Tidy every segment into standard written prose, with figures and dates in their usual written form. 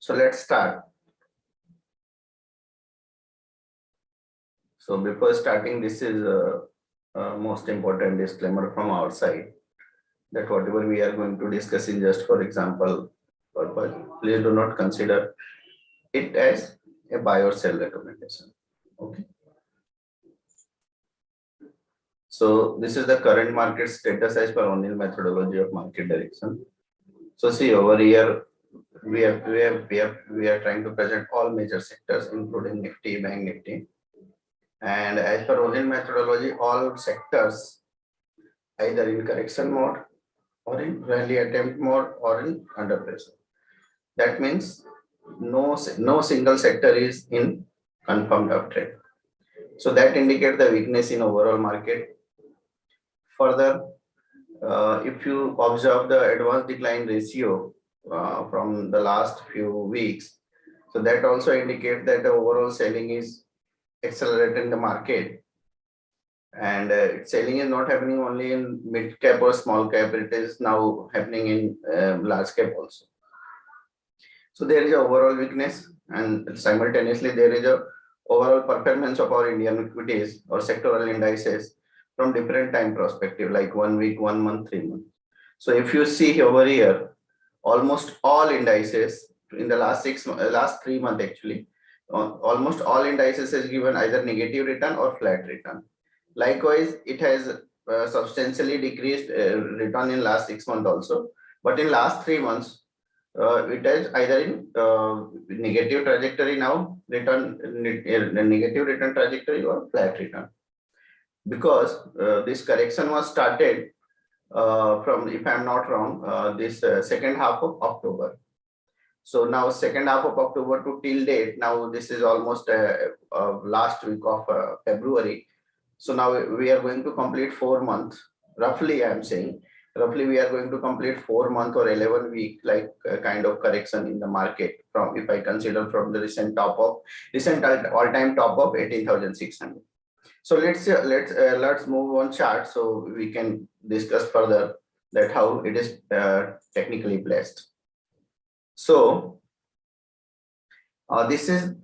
So let's start. So before starting, this is a most important disclaimer from our side that whatever we are going to discuss is just for example purpose. Please do not consider it as a buy or sell recommendation. Okay. So this is the current market status as per O'Neill methodology of market direction. So see over here we are trying to present all major sectors including Nifty, Bank Nifty. And as per O'Neill methodology, all sectors either in correction mode or in rally attempt mode or in under pressure. That means no single sector is in confirmed uptrend. So that indicates the weakness in overall market. Further, if you observe the advance decline ratio from the last few weeks, so that also indicates that the overall selling is accelerated in the market, and selling is not happening only in mid cap or small cap, it is now happening in large cap also. So there is a overall weakness, and simultaneously there is a overall performance of our Indian equities or sectoral indices from different time perspective, like 1 week, 1 month, 3 months. So if you see over here, almost all indices in the last 3 months actually, almost all indices has given either negative return or flat return. Likewise, it has substantially decreased return in last 6 months also, but in last 3 months, it is either in negative trajectory now, negative return trajectory or flat return. Because this correction was started from, if I'm not wrong, this second half of October. So now second half of October to till date, now this is almost last week of February. So now we are going to complete 4 months, roughly I am saying, roughly we are going to complete 4 months or 11 week like kind of correction in the market from, if I consider from the recent all-time top of 18,600. So let's move on chart so we can discuss further that how it is technically placed. So this is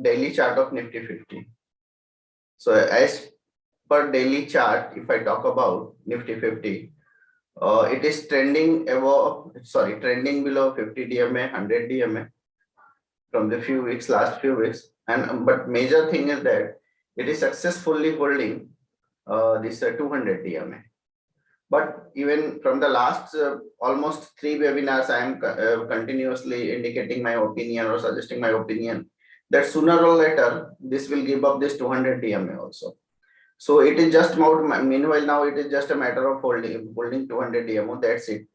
daily chart of Nifty 50. So as per daily chart, if I talk about Nifty 50, it is trending below 50 DMA, 100 DMA from the last few weeks. And but major thing is that it is successfully holding this 200 DMA. But even from the last almost 3 webinars, I am continuously indicating my opinion or suggesting my opinion that sooner or later this will give up this 200 DMA also. So it is just about, meanwhile now it is just a matter of holding 200 DMO, that's it.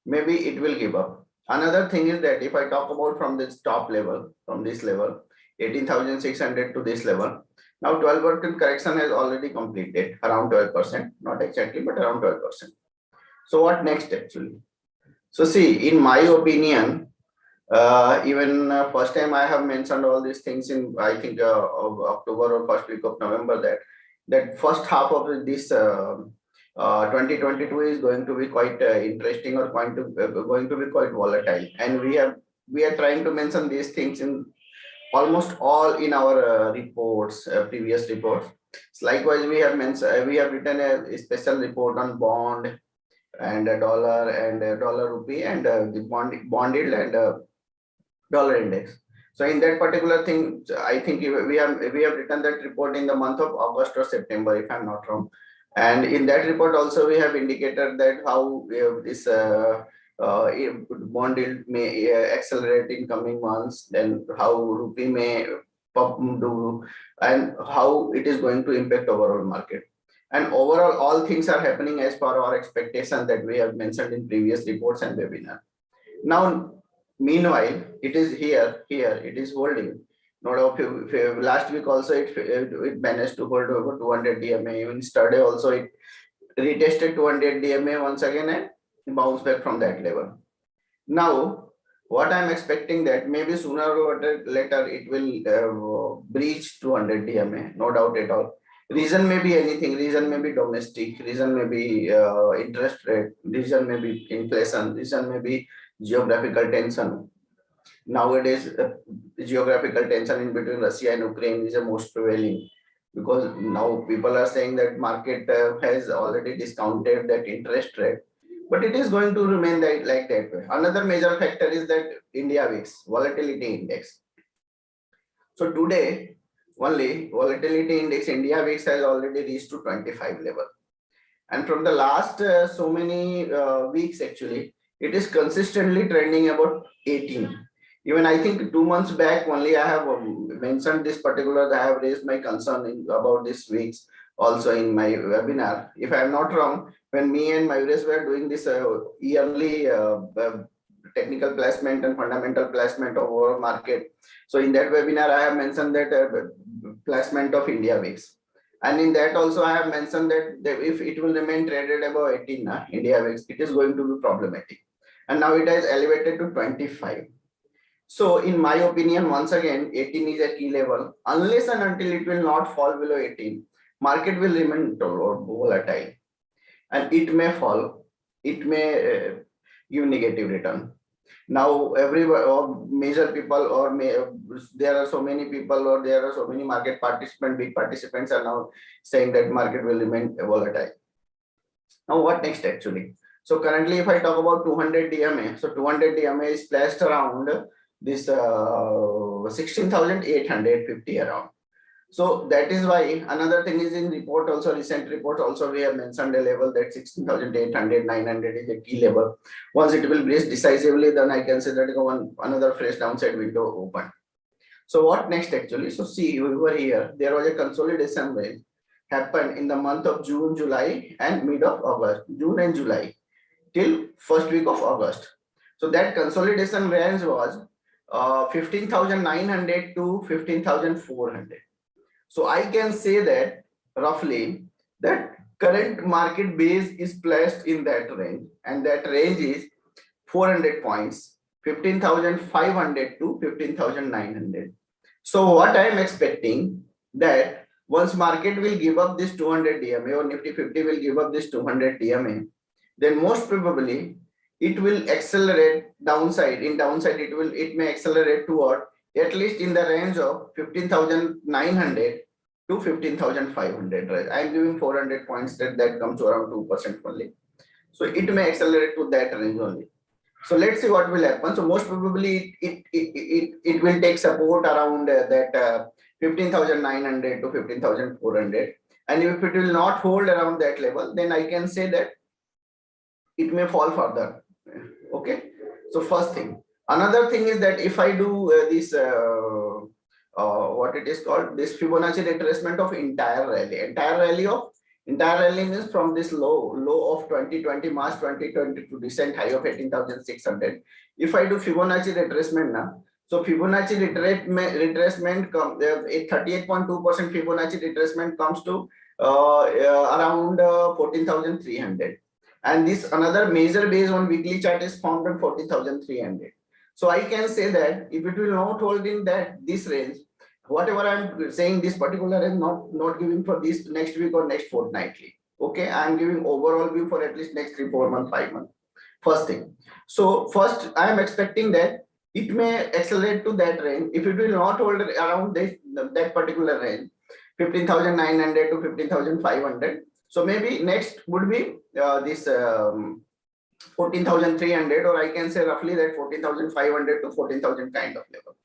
Maybe it will give up. Another thing is that if I talk about from this top level, from this level, 18,600 to this level, now 12% correction has already completed, around 12%, not exactly, but around 12%. So what next actually? So see, in my opinion, even first time I have mentioned all these things in, I think of October or first week of November, that first half of this 2022 is going to be quite interesting or going to be quite volatile, and we are trying to mention these things in almost all in our reports, previous reports. So likewise, we have written a special report on bond and a dollar and a dollar rupee and the bond yield and dollar index. So in that particular thing, I think we have written that report in the month of August or September, if I'm not wrong. And in that report also we have indicated that how this bond yield may accelerate in coming months, then how rupee may do, and how it is going to impact overall market. And overall, all things are happening as per our expectation that we have mentioned in previous reports and webinar. Now, meanwhile, it is here it is holding. Last week also it managed to hold over 200 DMA. Even yesterday also it retested 200 DMA once again and bounced back from that level. Now, what I'm expecting that maybe sooner or later it will breach 200 DMA, no doubt at all. Reason may be anything. Reason may be domestic. Reason may be interest rate. Reason may be inflation. Reason may be geographical tension. Nowadays, geographical tension in between Russia and Ukraine is the most prevailing, because now people are saying that market has already discounted that interest rate, but it is going to remain like that way. Another major factor is that India VIX volatility index. So today only volatility index India VIX has already reached to 25 level, and from the last so many weeks actually it is consistently trending about 18. Even I think 2 months back only I have mentioned this particular, I have raised my concern about this weeks also in my webinar. If I am not wrong, when me and Mayuresh were doing this yearly technical placement and fundamental placement of our market, so in that webinar I have mentioned that placement of India VIX. And in that also I have mentioned that if it will remain traded above 18, India VIX, it is going to be problematic. And now it has elevated to 25. So in my opinion, once again, 18 is a key level. Unless and until it will not fall below 18, market will remain volatile. And it may fall, it may give negative return. Now major people there are so many people or there are so many market participants, big participants are now saying that market will remain volatile. Now what next actually? So currently if I talk about 200 DMA, so 200 DMA is placed around this 16,850 around. So that is why another thing is in report also, recent report also we have mentioned a level that 16,800, 900 is a key level. Once it will breach decisively, then I can say that another fresh downside window open. So what next actually? So see over here, there was a consolidation range happened in the month of June, July and mid of August, June and July till first week of August. So that consolidation range was 15,900 to 15,400. So I can say that roughly that current market base is placed in that range, and that range is 400 points, 15,500 to 15,900. So what I am expecting that once market will give up this 200 DMA or Nifty 50 will give up this 200 DMA, then most probably it will accelerate downside. In downside, it may accelerate toward at least in the range of 15,900 to 15,500. Right? I am giving 400 points that comes to around 2% only. So it may accelerate to that range only. So let's see what will happen. So most probably it will take support around that 15,900 to 15,400. And if it will not hold around that level, then I can say that it may fall further. Okay. So first thing. Another thing is that if I do this, what it is called, this Fibonacci retracement of entire rally means from this low of 2020, March 2020 to recent high of 18,600. If I do Fibonacci retracement now, so Fibonacci retracement comes, a 38.2% Fibonacci retracement comes to around 14,300. And this another major base on weekly chart is found on 14,300. So I can say that if it will not hold in this range, whatever I'm saying, this particular is not giving for this next week or next fortnightly. Okay, I'm giving overall view for at least next 3, 4 months, 5 months. First thing. So first, I am expecting that it may accelerate to that range. If it will not hold around that particular range, 15,900 to 15,500. So maybe next would be this 14,300, or I can say roughly that 14,500 to 14,000 kind of level.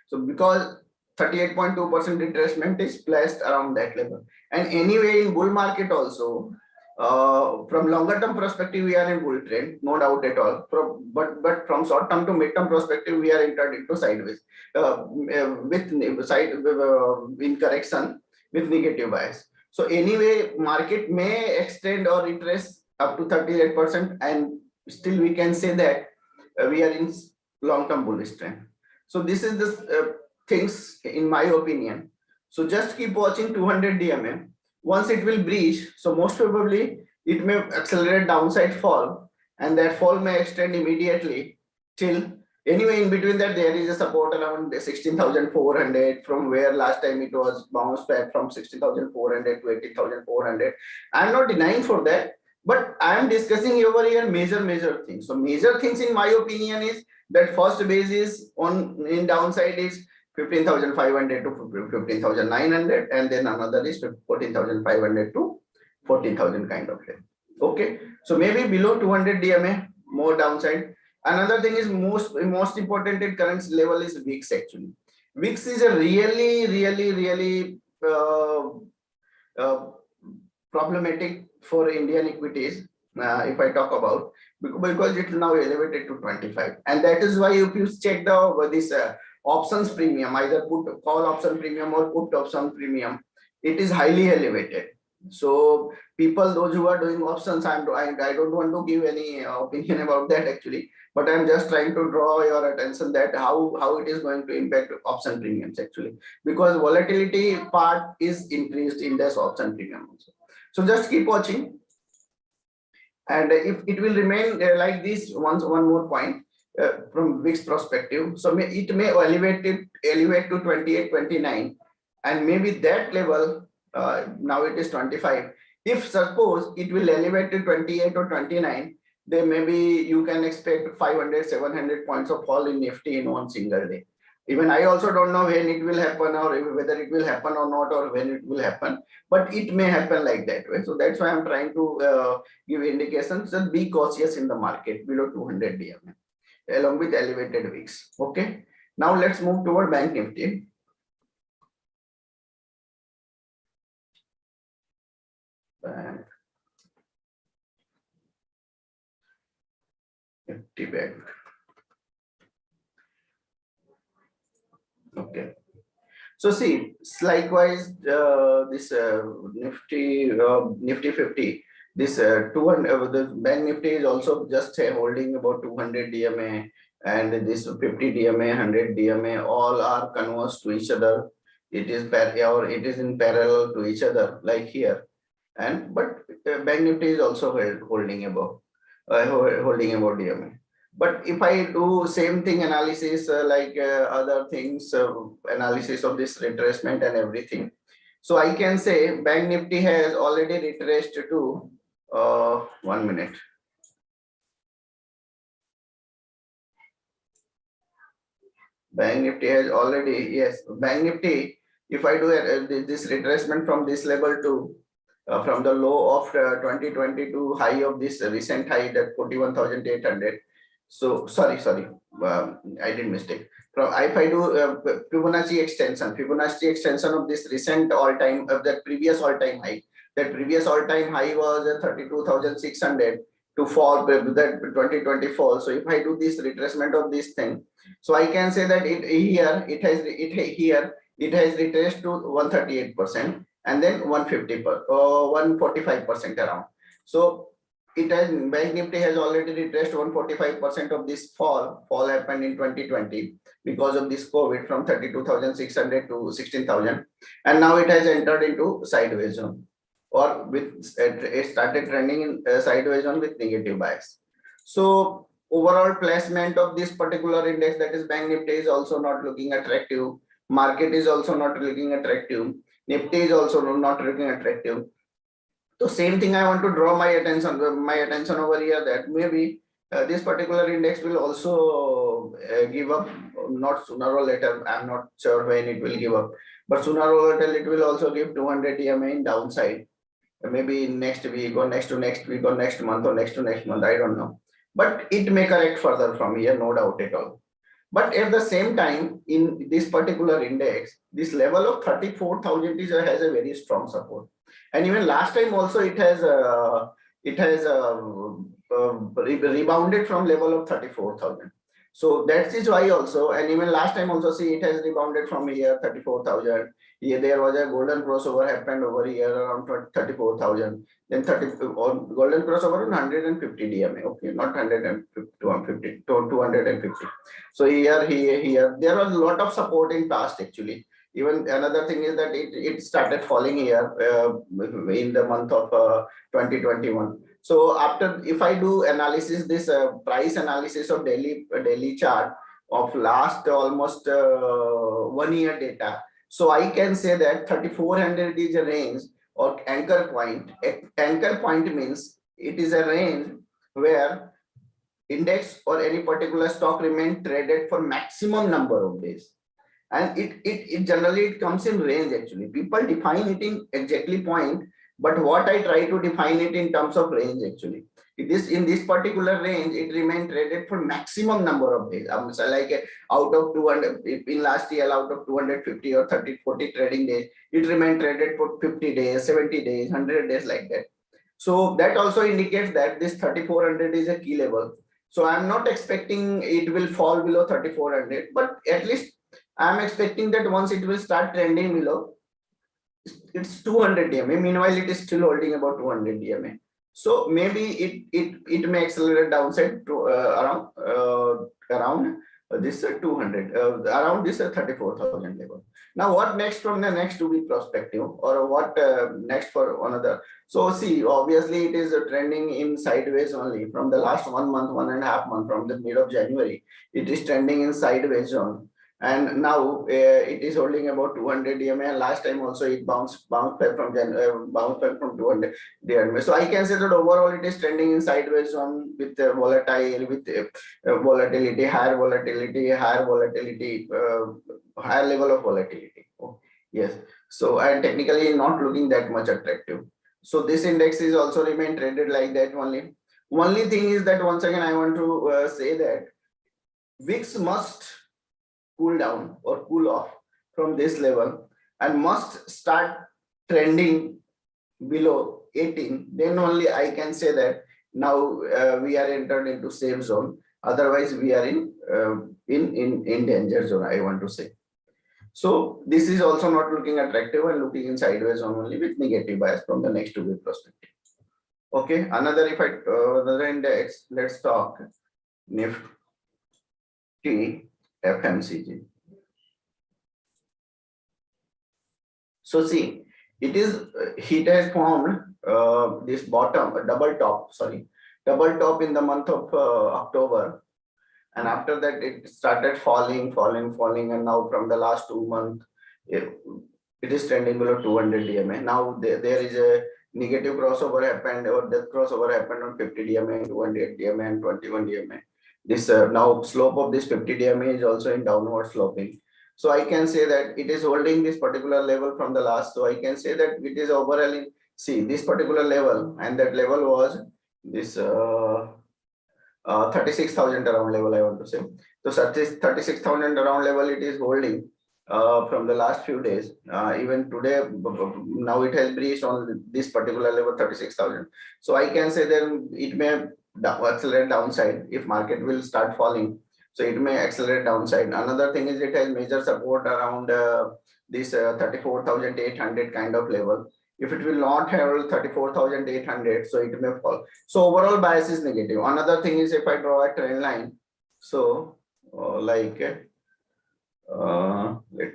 So because 38.2% retracement is placed around that level. And anyway, in bull market also, from longer term perspective, we are in bull trend, no doubt at all. But from short term to mid term perspective, we are entered into sideways in correction with negative bias. So anyway, market may extend or retrace up to 38%, and still we can say that we are in long term bullish trend. So this is the things in my opinion. So just keep watching 200 DMA. Once it will breach, so most probably it may accelerate downside fall, and that fall may extend immediately till anyway in between that there is a support around 16,400, from where last time it was bounced back from 16,400 to 18,400. I'm not denying for that, But I am discussing over here major things. So major things in my opinion is that first base is on in downside is 15,500 to 15,900, and then another is 14,500 to 14,000 kind of thing. Okay, so maybe below 200 DMA more downside. Another thing is most important at current level is VIX actually. VIX is a really uh, problematic for Indian equities, if I talk about, because it's now elevated to 25, and that is why if you check the this options premium, either put call option premium or put option premium, it is highly elevated. So people, those who are doing options, I don't want to give any opinion about that actually, but I'm just trying to draw your attention that how it is going to impact option premiums actually, because volatility part is increased in this option premium also. So just keep watching, and if it will remain like this, one more point from VIX perspective. So it may elevate to 28, 29, and maybe that level. Now it is 25. If suppose it will elevate to 28 or 29, then maybe you can expect 500, 700 points of fall in Nifty in one single day. Even I also don't know when it will happen, or whether it will happen or not, or when it will happen, but it may happen like that way. So that's why I'm trying to give indications that be cautious in the market below 200 DMA along with elevated VIX. Okay, now let's move toward Bank Nifty. Nifty Bank. Okay. So see, likewise, this Nifty 50, this 200, the Bank Nifty is also just holding about 200 DMA, and this 50 DMA, 100 DMA, all are converged to each other. It is it is in parallel to each other, like here. And but Bank Nifty is also holding above DMA. But if I do same thing analysis, other things, analysis of this retracement and everything, so I can say Bank Nifty has already retraced to 1 minute. Bank Nifty has already, yes, Bank Nifty, if I do this retracement from this level to from the low of 2022 high of this recent high, that 41,800. So sorry, I did mistake. From if I do Fibonacci extension of this recent all-time of that previous all-time high. That previous all-time high was 32,600 to fall that 2024. So if I do this retracement of this thing, so I can say that it has retraced to 138%, and then 145% around. So it has, Bank Nifty has already retraced 145% of this fall happened in 2020 because of this COVID, from 32,600 to 16,000, and now it has entered into sideways zone, or with it started trending in sideways zone with negative bias. So overall placement of this particular index, that is Bank Nifty, is also not looking attractive. Market is also not looking attractive. Nifty is also not looking attractive. So same thing I want to draw my attention over here, that maybe this particular index will also give up, not sooner or later. I'm not sure when it will give up, but sooner or later it will also give 200 EMA in downside. Maybe next week or next to next week or next month or next to next month, I don't know. But it may correct further from here, no doubt at all. But at the same time, in this particular index, this level of 34,000 has a very strong support. And even last time also it has rebounded from level of 34,000. So that is why also, and even last time also, see, it has rebounded from here 34,000. Here there was a golden crossover happened over here around 34,000. Then golden crossover on 150 DMA. Okay, not 150, 250. So here there was a lot of support in past actually. Even another thing is that it started falling here in the month of 2021. So after, if I do analysis, this price analysis of daily chart of last almost 1 year data, so I can say that 3400 is a range or anchor point. Anchor point means it is a range where index or any particular stock remain traded for maximum number of days. And it generally it comes in range actually. People define it in exactly point, but what I try to define it in terms of range actually. In this particular range, it remained traded for maximum number of days. So like out of 200, in last year, out of 250 or 30, 40 trading days, it remained traded for 50 days, 70 days, 100 days like that. So that also indicates that this 3400 is a key level. So I'm not expecting it will fall below 3400, but at least I'm expecting that once it will start trending below, it's 200 DMA. Meanwhile, it is still holding about 200 DMA. So maybe it may accelerate downside to around this 200 around this 34,000 level. Now, what next from the next 2 week perspective, or what next for another? So see, obviously it is trending in sideways only from the last 1 month, 1.5 month, from the mid of January. It is trending in sideways zone. And now it is holding about 200 DMA. Last time also it bounced back from 200 DMA. So I can say that overall it is trending in sideways zone with volatile, with volatility, higher level of volatility. Oh, yes. So and technically not looking that much attractive. So this index is also remain traded like that only. Only thing is that once again I want to say that VIX must cool down or cool off from this level and must start trending below 18. Then only I can say that now we are entered into safe zone. Otherwise we are in danger zone, I want to say. So this is also not looking attractive and looking in sideways zone only with negative bias from the next 2 week perspective. Okay, another another index, let's talk Nifty FMCG. So see, it has formed this bottom, double top in the month of October, and after that it started falling, and now from the last 2 months it is trending below 200 DMA. Now there is a negative crossover happened, or death crossover happened on 50 DMA, 200 DMA, and 21 DMA. This now slope of this 50 DMA is also in downward sloping. So I can say that it is holding this particular level from the last. So I can say that it is overall, see this particular level, and that level was this 36,000 around level, I want to say. So 36,000 around level it is holding from the last few days. Even today, now it has breached on this particular level 36,000. So I can say that it may accelerate downside if market will start falling. So it may accelerate downside. Another thing is it has major support around this 34,800 kind of level. If it will not have 34,800, so it may fall. So overall bias is negative. Another thing is if I draw a trend line, so let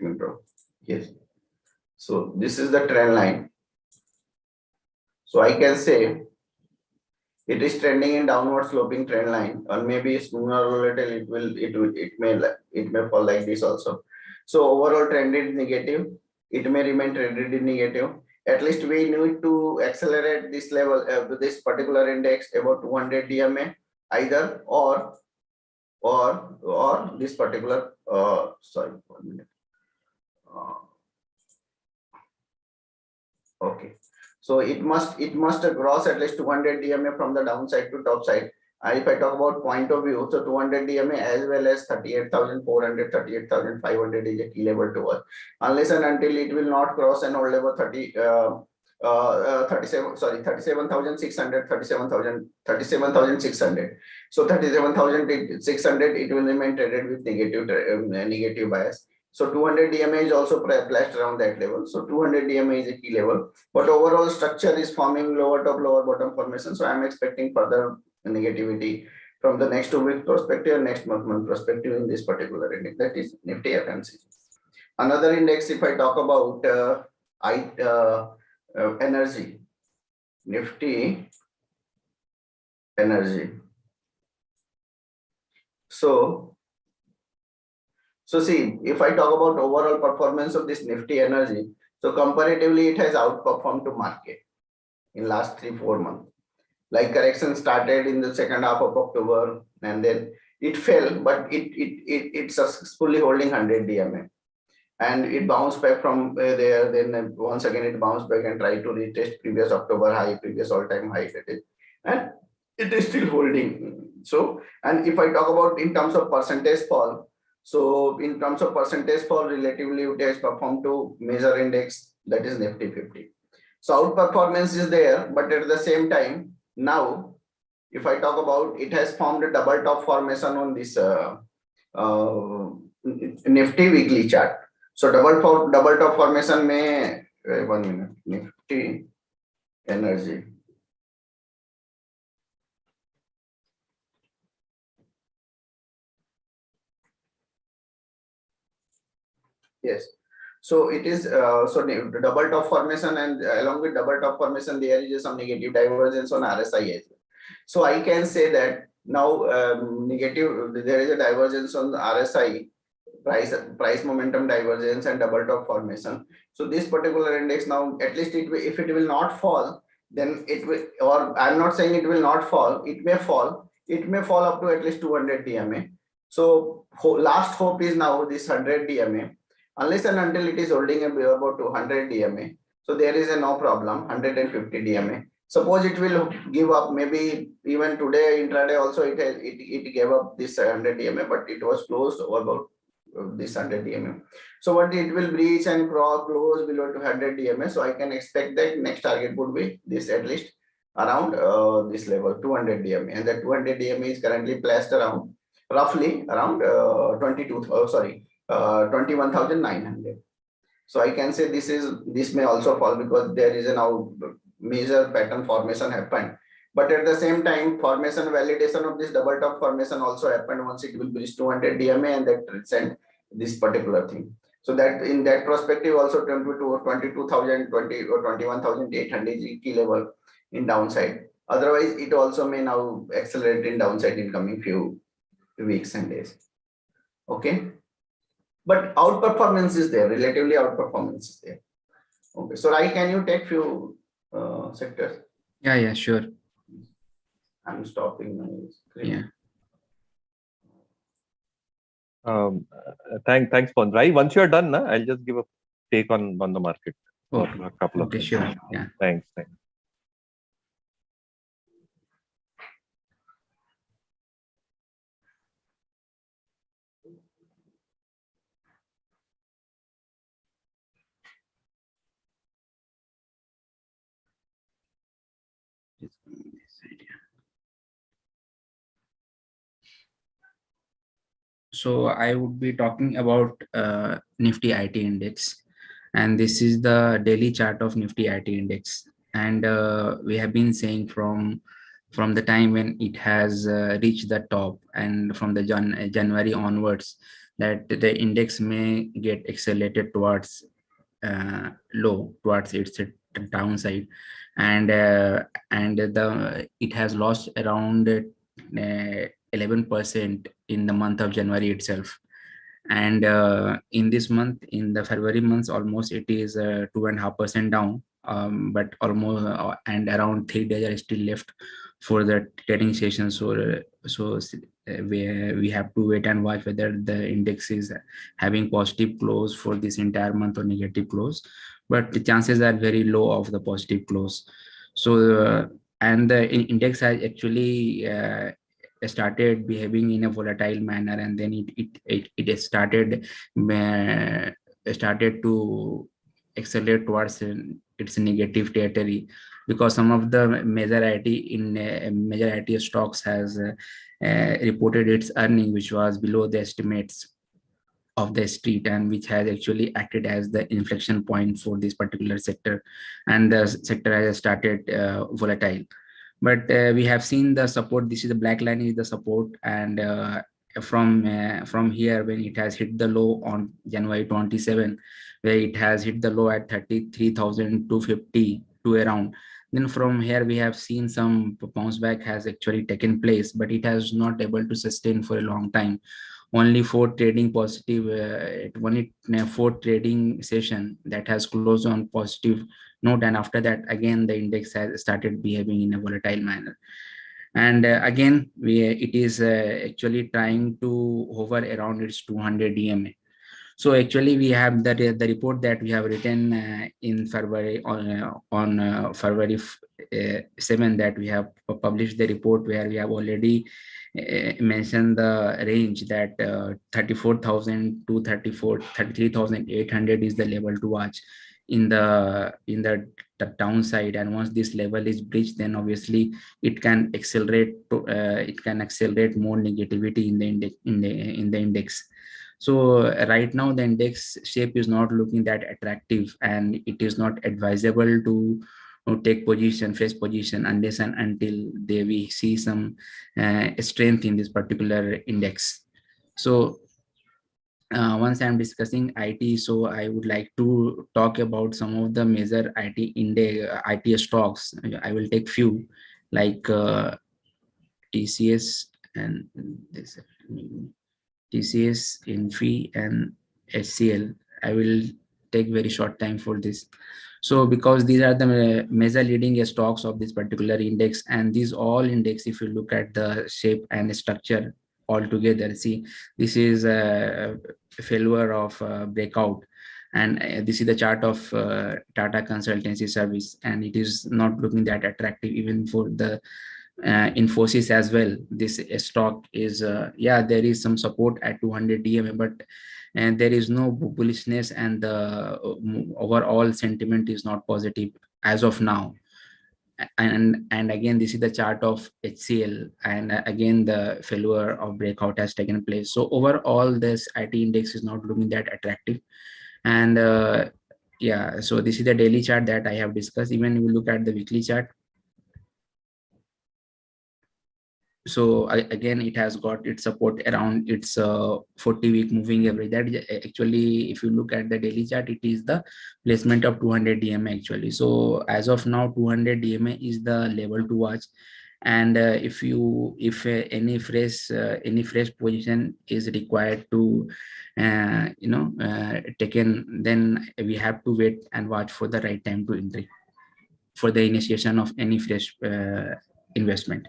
me draw. Yes. So this is the trend line. So I can say it is trending in downward sloping trend line, or maybe sooner or later it may fall like this also. So overall trend is negative. It may remain trended in negative. At least we need to accelerate this level this particular index about 200 DMA either, or this particular sorry, 1 minute. Okay. So it must cross at least 200 DMA from the downside to top side. If I talk about point of view, so 200 DMA as well as 38,400, 38,500 is a key level to watch. Unless and until it will not cross an old level 37,600, 37,600. So 37,600, it will remain traded with negative bias. So 200 DMA is also placed around that level. So 200 DMA is a key level, but overall structure is forming lower top, lower bottom formation. So I'm expecting further negativity from the next 2 week perspective, next month perspective in this particular index, that is Nifty FMCG. Another index, if I talk about energy, Nifty Energy. So see, if I talk about overall performance of this Nifty Energy, so comparatively it has outperformed to market in last 3-4 months. Like correction started in the second half of October, and then it fell, but it successfully holding 100 DMA, and it bounced back from there. Then once again it bounced back and tried to retest previous October high, previous all-time high that is, and it is still holding. So, and if I talk about in terms of percentage fall, so in terms of percentage fall, relatively it has performed to major index, that is Nifty 50. So outperformance is there, but at the same time, now if I talk about, it has formed a double top formation on this uh, Nifty weekly chart. So double top formation may 1 minute. Nifty Energy. Yes. So it is so the double top formation, and along with double top formation, there is some negative divergence on RSI as well. So I can say that now negative, there is a divergence on the RSI, price momentum divergence and double top formation. So this particular index now, at least it will, if it will not fall, then it will, or I'm not saying it will not fall, it may fall, it may fall up to at least 200 DMA. So last hope is now this 100 DMA, unless and until it is holding about 200 DMA. So there is a no problem, 150 DMA. Suppose it will give up, maybe even today intraday also it gave up this 100 DMA, but it was closed over about this 100 DMA. So what it will breach and close below 200 DMA. So I can expect that next target would be this, at least around this level 200 DMA, and that 200 DMA is currently placed around roughly around 21,900. So I can say this may also fall, because there is a now major pattern formation happened. But at the same time, formation validation of this double top formation also happened once it will reach 200 DMA, and that sent this particular thing. So that in that perspective also 22,020 or 21,800 key level in downside. Otherwise, it also may now accelerate in downside in coming few weeks and days. Okay. But outperformance is there, relatively outperformance is there. Okay. So Rai, can you take few sectors? Yeah, sure. I'm stopping my screen. Yeah. Thanks, Pondrai. Once you are done, I'll just give a take on the market. Oh, a couple of okay, sure. Yeah. Thanks. So I would be talking about Nifty IT index, and this is the daily chart of Nifty IT index. And we have been saying from the time when it has reached the top, and from the January onwards, that the index may get accelerated towards low, towards its downside, and it has lost around 11% in the month of January itself. And in this month, in the February months, almost it is 2.5% down, but almost and around 3 days are still left for the trading session. So we have to wait and watch whether the index is having positive close for this entire month or negative close, but the chances are very low of the positive close. So and the index has actually started behaving in a volatile manner, and then it started to accelerate towards its negative territory, because some of the major IT stocks has reported its earning which was below the estimates of the street, and which has actually acted as the inflection point for this particular sector, and the sector has started volatile. But we have seen the support. This is the black line is the support, and from here, when it has hit the low on January 27, where it has hit the low at 33,250 to around, then from here we have seen some bounce back has actually taken place, but it has not able to sustain for a long time. only 4 trading positive, only 4 trading session that has closed on positive note, and after that again the index has started behaving in a volatile manner. And again it is actually trying to hover around its 200 DMA. So actually we have the report that we have written in February on February 7, that we have published the report where we have already mentioned the range that 34,000 to 33,800 is the level to watch in the downside. And once this level is breached, then obviously it can accelerate more negativity in the index. So right now the index shape is not looking that attractive, and it is not advisable to take fresh position unless and until we see some strength in this particular index. So once I'm discussing IT, so I would like to talk about some of the major IT index, IT stocks. I will take few like TCS and this. TCS, Infi, and HCL. I will take very short time for this. So because these are the major leading stocks of this particular index, and these all index, if you look at the shape and structure all together, see, this is a failure of breakout. And this is the chart of Tata consultancy service, and it is not looking that attractive even for the Infosys as well. This stock is there is some support at 200 DMA, but there is no bullishness, and the overall sentiment is not positive as of now. And again, this is the chart of HCL, and again the failure of breakout has taken place. So overall this IT index is not looking that attractive. And so this is the daily chart that I have discussed. Even if you look at the weekly chart, so again it has got its support around its 40-week moving average. That is actually, if you look at the daily chart, it is the placement of 200 DMA actually. So as of now 200 DMA is the level to watch. And if any fresh position is required to taken, then we have to wait and watch for the right time to enter for the initiation of any fresh investment.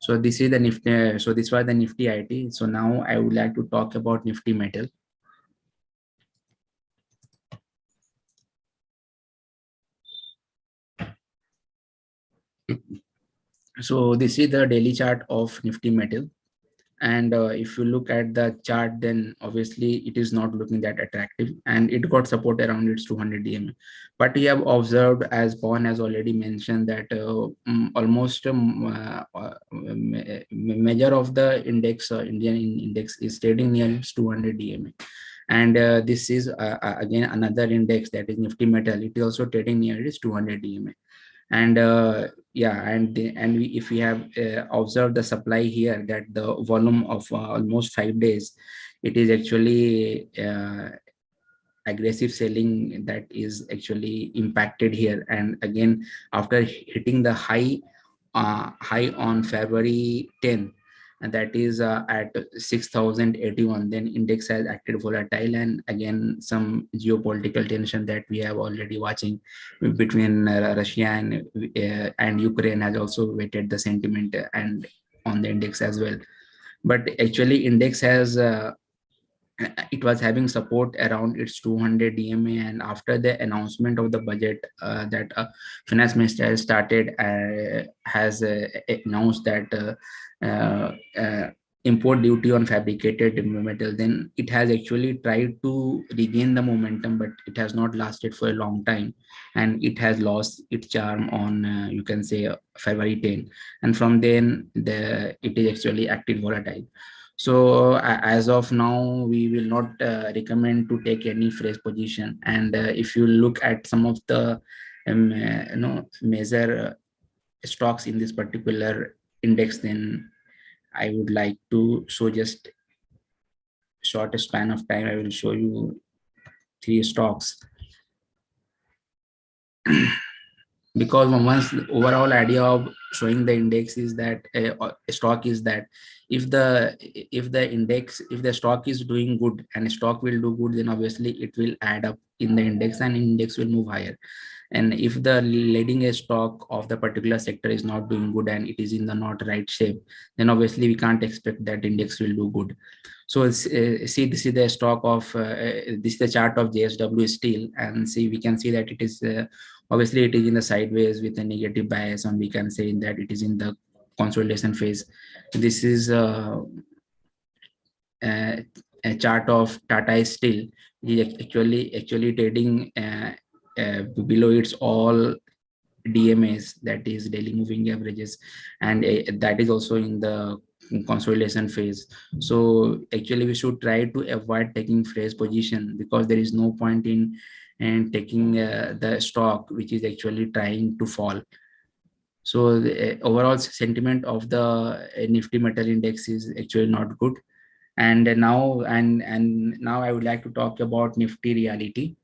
So this is the Nifty. So this was the Nifty IT. So now I would like to talk about Nifty Metal. So this is the daily chart of Nifty Metal. And if you look at the chart, then obviously it is not looking that attractive, and it got support around its 200 DMA. But we have observed, as Pawan has already mentioned, that almost measure of the index, Indian index, is trading near its 200 DMA. And this is again another index, that is Nifty Metal. It is also trading near its 200 DMA. And if we have observed the supply here, that the volume of almost 5 days, it is actually aggressive selling that is actually impacted here. And again, after hitting the high on February 10, and that is at 6,081, then index has acted volatile. And again, some geopolitical tension that we have already watching between Russia and Ukraine has also weighted the sentiment and on the index as well. But actually index has it was having support around its 200 DMA, and after the announcement of the budget that finance minister has announced that import duty on fabricated metal, then it has actually tried to regain the momentum, but it has not lasted for a long time, and it has lost its charm on you can say February 10, and from then it is actually acted volatile. So as of now, we will not recommend to take any fresh position. And if you look at some of the major stocks in this particular index, then I would like to show just short span of time. I will show you 3 stocks. because once the overall idea of showing the index is that a stock is that if the stock is doing good and stock will do good, then obviously it will add up in the index and index will move higher. And if the leading a stock of the particular sector is not doing good and it is in the not right shape, then obviously we can't expect that index will do good. So see, this is the stock of this is the chart of JSW Steel, and see, we can see that it is obviously it is in the sideways with a negative bias, and we can say that it is in the consolidation phase. This is a chart of Tata Steel. It is actually trading below its all DMAs, that is daily moving averages, and that is also in the consolidation phase. So actually we should try to avoid taking fresh position, because there is no point in taking the stock which is actually trying to fall. So the overall sentiment of the Nifty Metal Index is actually not good. And now I would like to talk about Nifty Realty.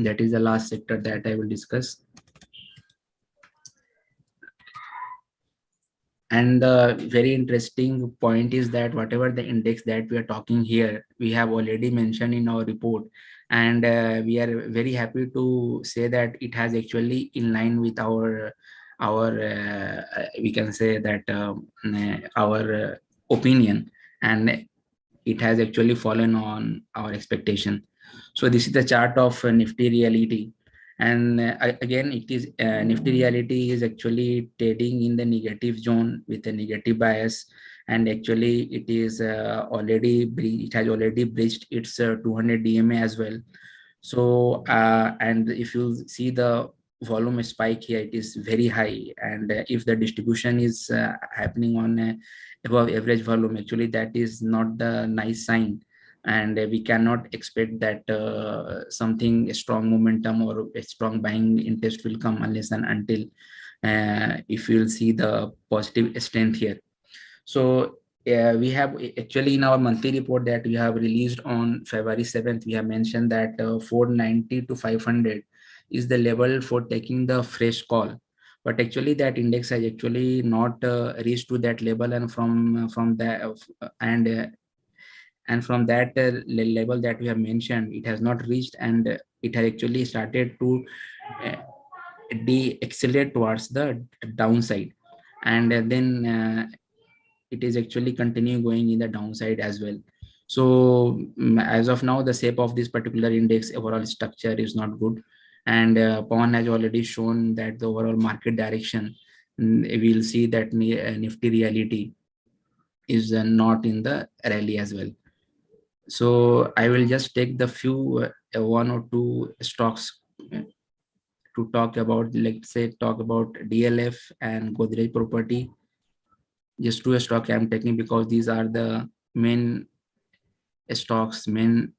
That is the last sector that I will discuss. And the very interesting point is that whatever the index that we are talking here, we have already mentioned in our report, and we are very happy to say that it has actually in line with our we can say that our opinion, and it has actually fallen on our expectation. So this is the chart of Nifty Realty. And again, it is Nifty Realty is actually trading in the negative zone with a negative bias, and actually it is it has already breached its 200 DMA as well. So and if you see the volume spike here, it is very high, and if the distribution is happening on above average volume, actually that is not the nice sign, and we cannot expect that something strong momentum or a strong buying interest will come unless and until if you'll see the positive strength here. So we have actually in our monthly report that we have released on February 7th, we have mentioned that 490 to 500 is the level for taking the fresh call. But actually that index has actually not reached to that level, and from that and from that level that we have mentioned, it has not reached, and it has actually started to uh, de-accelerate towards the downside, and then it is actually continue going in the downside as well. So as of now, the shape of this particular index overall structure is not good, and Pawan has already shown that the overall market direction, we'll see that Nifty Realty is not in the rally as well. So I will just take the few one or two stocks to talk about, let's say talk about DLF and Godrej Property. Just two stock I'm taking because these are the main stocks, main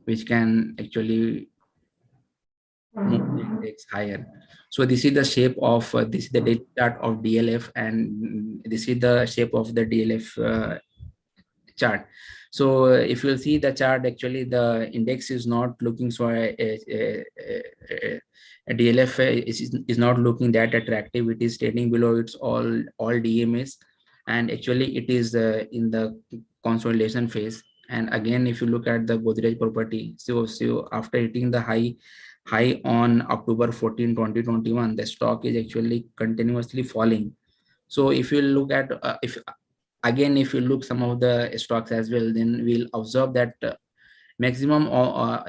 which can actually move the index higher. So this is the shape of this is the daily chart of DLF, and this is the shape of the DLF chart. So if you'll see the chart, actually the index is not looking so a DLF is not looking that attractive. It is trading below its all DMAs, and actually it is in the consolidation phase. And again, if you look at the Godrej Property, so after hitting the high on October 14, 2021, the stock is actually continuously falling. So if you look at if you look some of the stocks as well, then we'll observe that maximum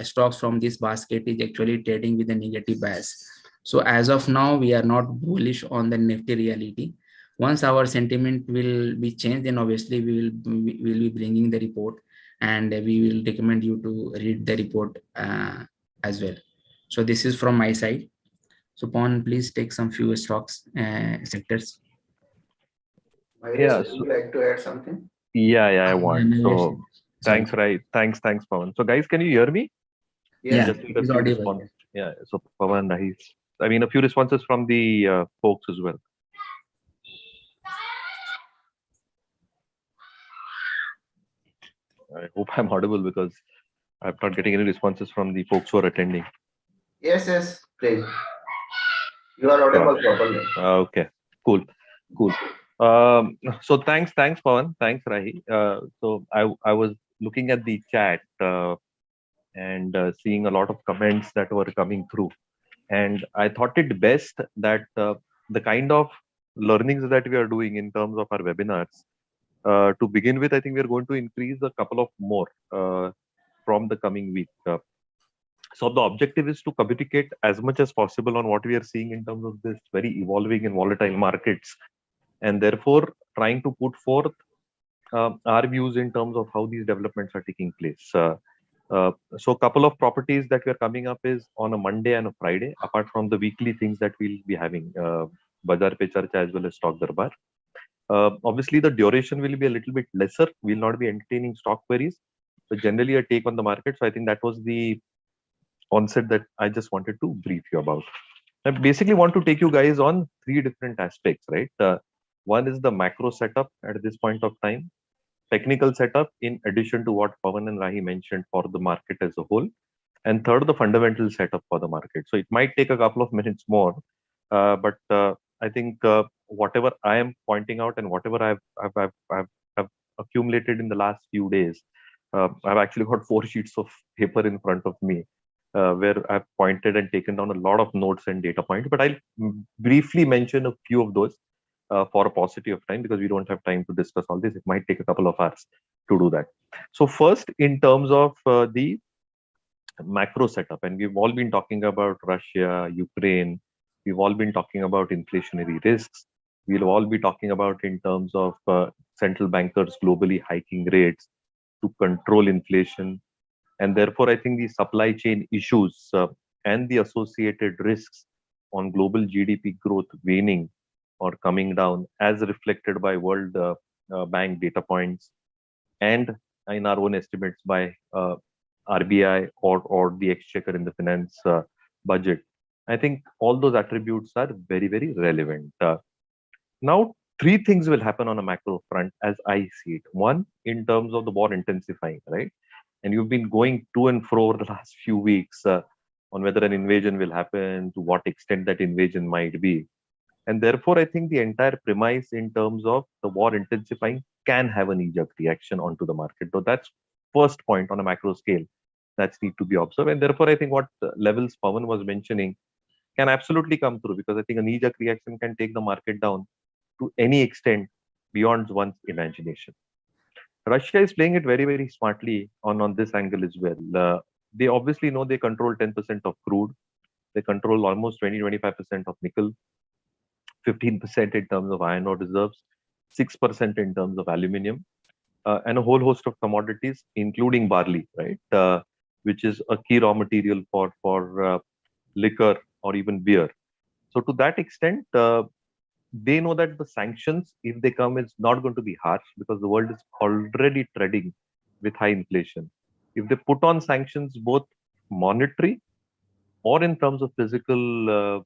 stocks from this basket is actually trading with a negative bias. So as of now, we are not bullish on the Nifty Realty. Once our sentiment will be changed, then obviously we will be bringing the report, and we will recommend you to read the report as well. So this is from my side. So Pawan, please take some few stocks sectors. Yeah, Would you like to add something? Yeah, I want. Yeah, So sorry. thanks, right? Thanks, Pawan. So guys, can you hear me? Yes. Just it need a is few audible. responses. Yeah. So Pawan, a few responses from the folks as well. I hope I'm audible because I'm not getting any responses from the folks who are attending. Yes, please. You are audible properly. Okay, cool. So thanks, Pawan, thanks, Rahi. So I was looking at the chat and seeing a lot of comments that were coming through, and I thought it best that the kind of learnings that we are doing in terms of our webinars, to begin with, I think we are going to increase a couple of more from the coming week. So the objective is to communicate as much as possible on what we are seeing in terms of this very evolving and volatile markets, and therefore trying to put forth our views in terms of how these developments are taking place. So a couple of properties that we are coming up is on a Monday and a Friday, apart from the weekly things that we'll be having, Bazar Pe Charcha as well as Stock Darbar. Obviously, the duration will be a little bit lesser. We'll not be entertaining stock queries, but generally a take on the market. So I think that was the onset that I just wanted to brief you about. I basically want to take you guys on three different aspects, right? One is the macro setup at this point of time, technical setup in addition to what Pawan and Rahi mentioned for the market as a whole, and third, the fundamental setup for the market. So it might take a couple of minutes more, but I think whatever I am pointing out and whatever I've accumulated in the last few days, I've actually got 4 sheets of paper in front of me, where I've pointed and taken down a lot of notes and data points. But I'll briefly mention a few of those for a paucity of time, because we don't have time to discuss all this. It might take a couple of hours to do that. So first, in terms of the macro setup, and we've all been talking about Russia, Ukraine, we've all been talking about inflationary risks, we'll all be talking about in terms of central bankers globally hiking rates to control inflation, and therefore I think the supply chain issues and the associated risks on global GDP growth waning or coming down, as reflected by World Bank data points and in our own estimates by RBI or the exchequer in the finance budget. I think all those attributes are very, very relevant. Now, three things will happen on a macro front as I see it. One, in terms of the war intensifying, right? And you've been going to and fro over the last few weeks on whether an invasion will happen, to what extent that invasion might be. And therefore, I think the entire premise in terms of the war intensifying can have a knee-jerk reaction onto the market. So that's first point on a macro scale that's need to be observed. And therefore, I think what levels Pawan was mentioning can absolutely come through, because I think a knee-jerk reaction can take the market down to any extent beyond one's imagination. Russia is playing it very, very smartly on this angle as well. They obviously know they control 10% of crude. They control almost 20-25% of nickel, 15% in terms of iron ore reserves, 6% in terms of aluminium, and a whole host of commodities, including barley, right? Which is a key raw material for liquor or even beer. So to that extent, they know that the sanctions, if they come, is not going to be harsh, because the world is already treading with high inflation. If they put on sanctions, both monetary or in terms of physical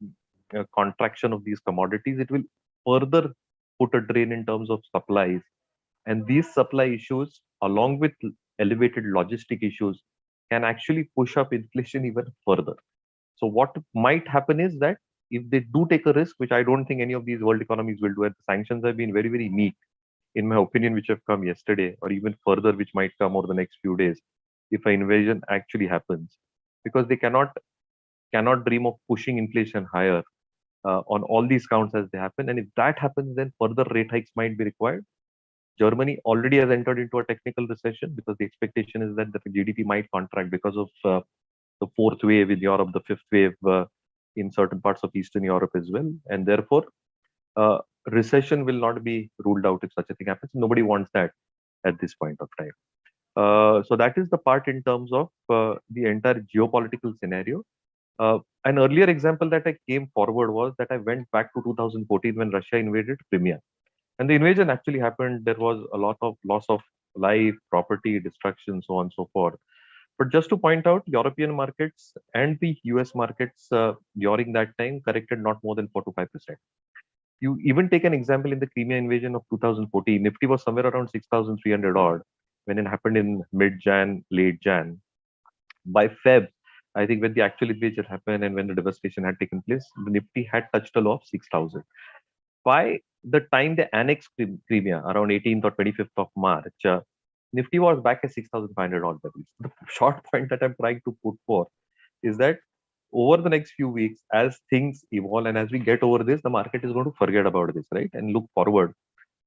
contraction of these commodities, it will further put a drain in terms of supplies. And these supply issues, along with elevated logistic issues, can actually push up inflation even further. So what might happen is that if they do take a risk, which I don't think any of these world economies will do, and the sanctions have been very, very meek, in my opinion, which have come yesterday, or even further, which might come over the next few days, if an invasion actually happens, because they cannot dream of pushing inflation higher on all these counts as they happen. And if that happens, then further rate hikes might be required. Germany already has entered into a technical recession, because the expectation is that the GDP might contract because of the fourth wave in Europe, the fifth wave in certain parts of Eastern Europe as well. And therefore, recession will not be ruled out if such a thing happens. Nobody wants that at this point of time. So that is the part in terms of the entire geopolitical scenario. An earlier example that I came forward was that I went back to 2014 when Russia invaded Crimea. And the invasion actually happened. There was a lot of loss of life, property, destruction, so on and so forth. But just to point out, European markets and the US markets during that time corrected not more than 4 to 5%. You even take an example in the Crimea invasion of 2014, Nifty was somewhere around 6,300 odd when it happened in mid-Jan, late Jan. By Feb, I think when the actual invasion happened and when the devastation had taken place, the Nifty had touched a low of 6,000. By the time they annexed Crimea around 18th or 25th of March, Nifty was back at 6,500 odd levels. The short point that I'm trying to put forth is that over the next few weeks, as things evolve and as we get over this, the market is going to forget about this, right? And look forward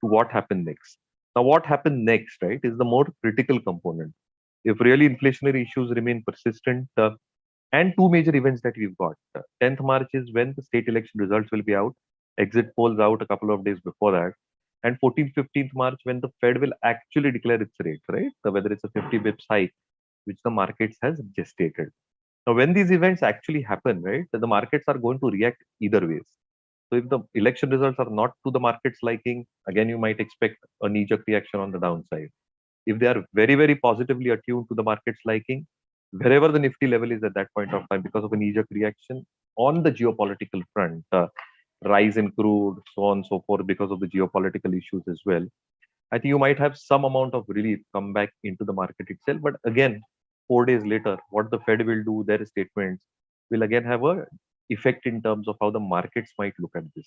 to what happened next. Now, what happened next, right, is the more critical component. If really inflationary issues remain persistent, and two major events that we've got. 10th March is when the state election results will be out, exit polls out a couple of days before that, and 14th, 15th March when the Fed will actually declare its rate, right? So whether it's a 50 bips hike, which the markets has gestated. Now, when these events actually happen, right, the markets are going to react either ways. So if the election results are not to the market's liking, again, you might expect a knee-jerk reaction on the downside. If they are very, very positively attuned to the market's liking, wherever the Nifty level is at that point of time, because of a knee-jerk reaction on the geopolitical front, rise in crude, so on and so forth, because of the geopolitical issues as well, I think you might have some amount of relief come back into the market itself. But again, 4 days later, what the Fed will do, their statements will again have a effect in terms of how the markets might look at this.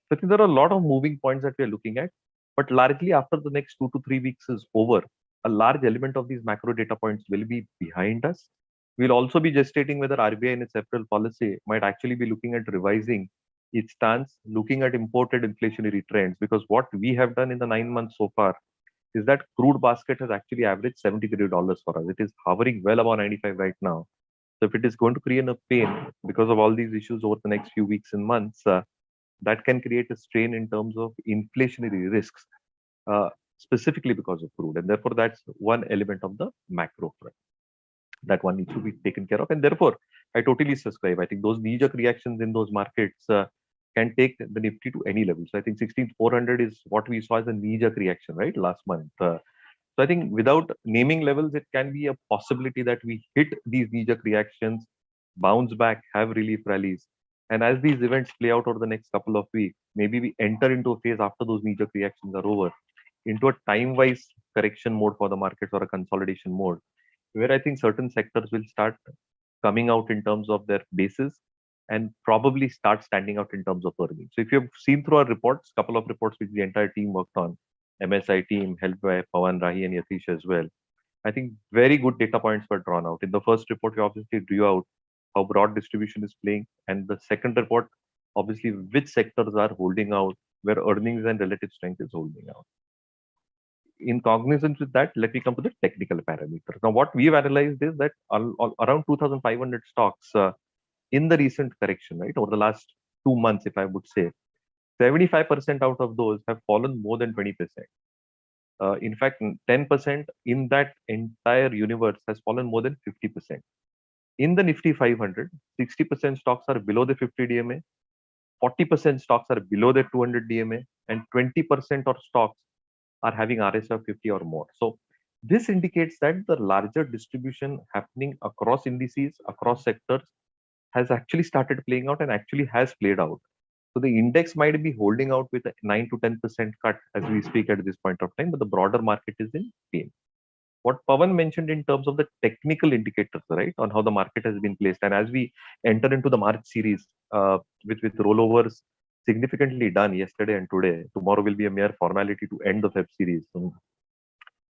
So I think there are a lot of moving points that we are looking at, but largely after the next 2 to 3 weeks is over, a large element of these macro data points will be behind us. We'll also be gestating whether RBI in its April policy might actually be looking at revising its stance, looking at imported inflationary trends, because what we have done in the 9 months so far is that crude basket has actually averaged $73 for us. It is hovering well above 95 right now. So if it is going to create a pain because of all these issues over the next few weeks and months, that can create a strain in terms of inflationary risks, specifically because of crude. And therefore, that's one element of the macro front that one needs to be taken care of. And therefore, I totally subscribe. I think those knee-jerk reactions in those markets can take the Nifty to any level. So I think 16,400 is what we saw as a knee-jerk reaction, right, last month. So I think without naming levels, it can be a possibility that we hit these knee-jerk reactions, bounce back, have relief rallies. And as these events play out over the next couple of weeks, maybe we enter into a phase after those knee-jerk reactions are over, into a time-wise correction mode for the markets or a consolidation mode, where I think certain sectors will start coming out in terms of their basis and probably start standing out in terms of earnings. So if you've seen through our reports, couple of reports which the entire team worked on, MSI team helped by Pawan, Rahi and Yatish as well, I think very good data points were drawn out. In the first report, we obviously drew out how broad distribution is playing, and the second report, obviously which sectors are holding out, where earnings and relative strength is holding out. In cognizance with that, let me come to the technical parameters. Now, what we've analyzed is that around 2,500 stocks in the recent correction, right, over the last 2 months, if I would say, 75% out of those have fallen more than 20%. In fact, 10% in that entire universe has fallen more than 50%. In the Nifty 500, 60% stocks are below the 50 DMA, 40% stocks are below the 200 DMA, and 20% of stocks are having RSI of 50 or more. So this indicates that the larger distribution happening across indices, across sectors, has actually started playing out and actually has played out. So the index might be holding out with a 9 to 10% cut as we speak at this point of time, but the broader market is in pain. What Pawan mentioned in terms of the technical indicators, right, on how the market has been placed, and as we enter into the March series with rollovers significantly done yesterday and today, tomorrow will be a mere formality to end the Feb series. So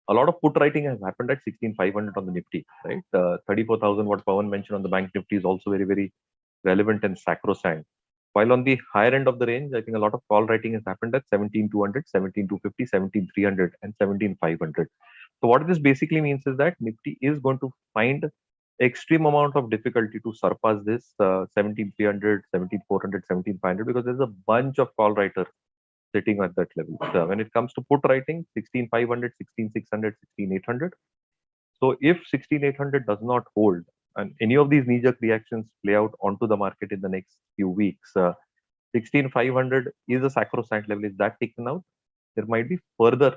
a lot of put writing has happened at 16,500 on the Nifty, right? 34,000, what Pawan mentioned on the bank Nifty is also very, very relevant and sacrosanct. While on the higher end of the range, I think a lot of call writing has happened at 17,200, 17,250, 17,300, and 17,500. So what this basically means is that Nifty is going to find extreme amount of difficulty to surpass this 17,300, 17,400, 17,500, because there's a bunch of call writers sitting at that level. So when it comes to put writing, 16,500, 16,600, 16,800. So if 16,800 does not hold, and any of these knee-jerk reactions play out onto the market in the next few weeks, 16,500 is a sacrosanct level. Is that taken out, there might be further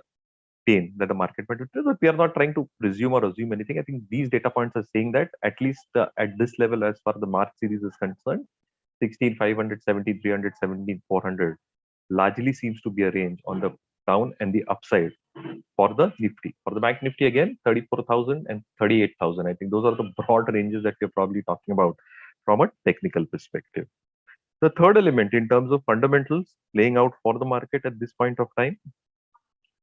pain that the market might do. But we are not trying to presume or assume anything. I think these data points are saying that at least at this level, as far as the March series is concerned, 16,500, 17,300, 17,400 largely seems to be a range on the down and the upside for the Nifty. For the Bank Nifty, again, 34,000 and 38,000. I think those are the broad ranges that we're probably talking about from a technical perspective. The third element in terms of fundamentals playing out for the market at this point of time,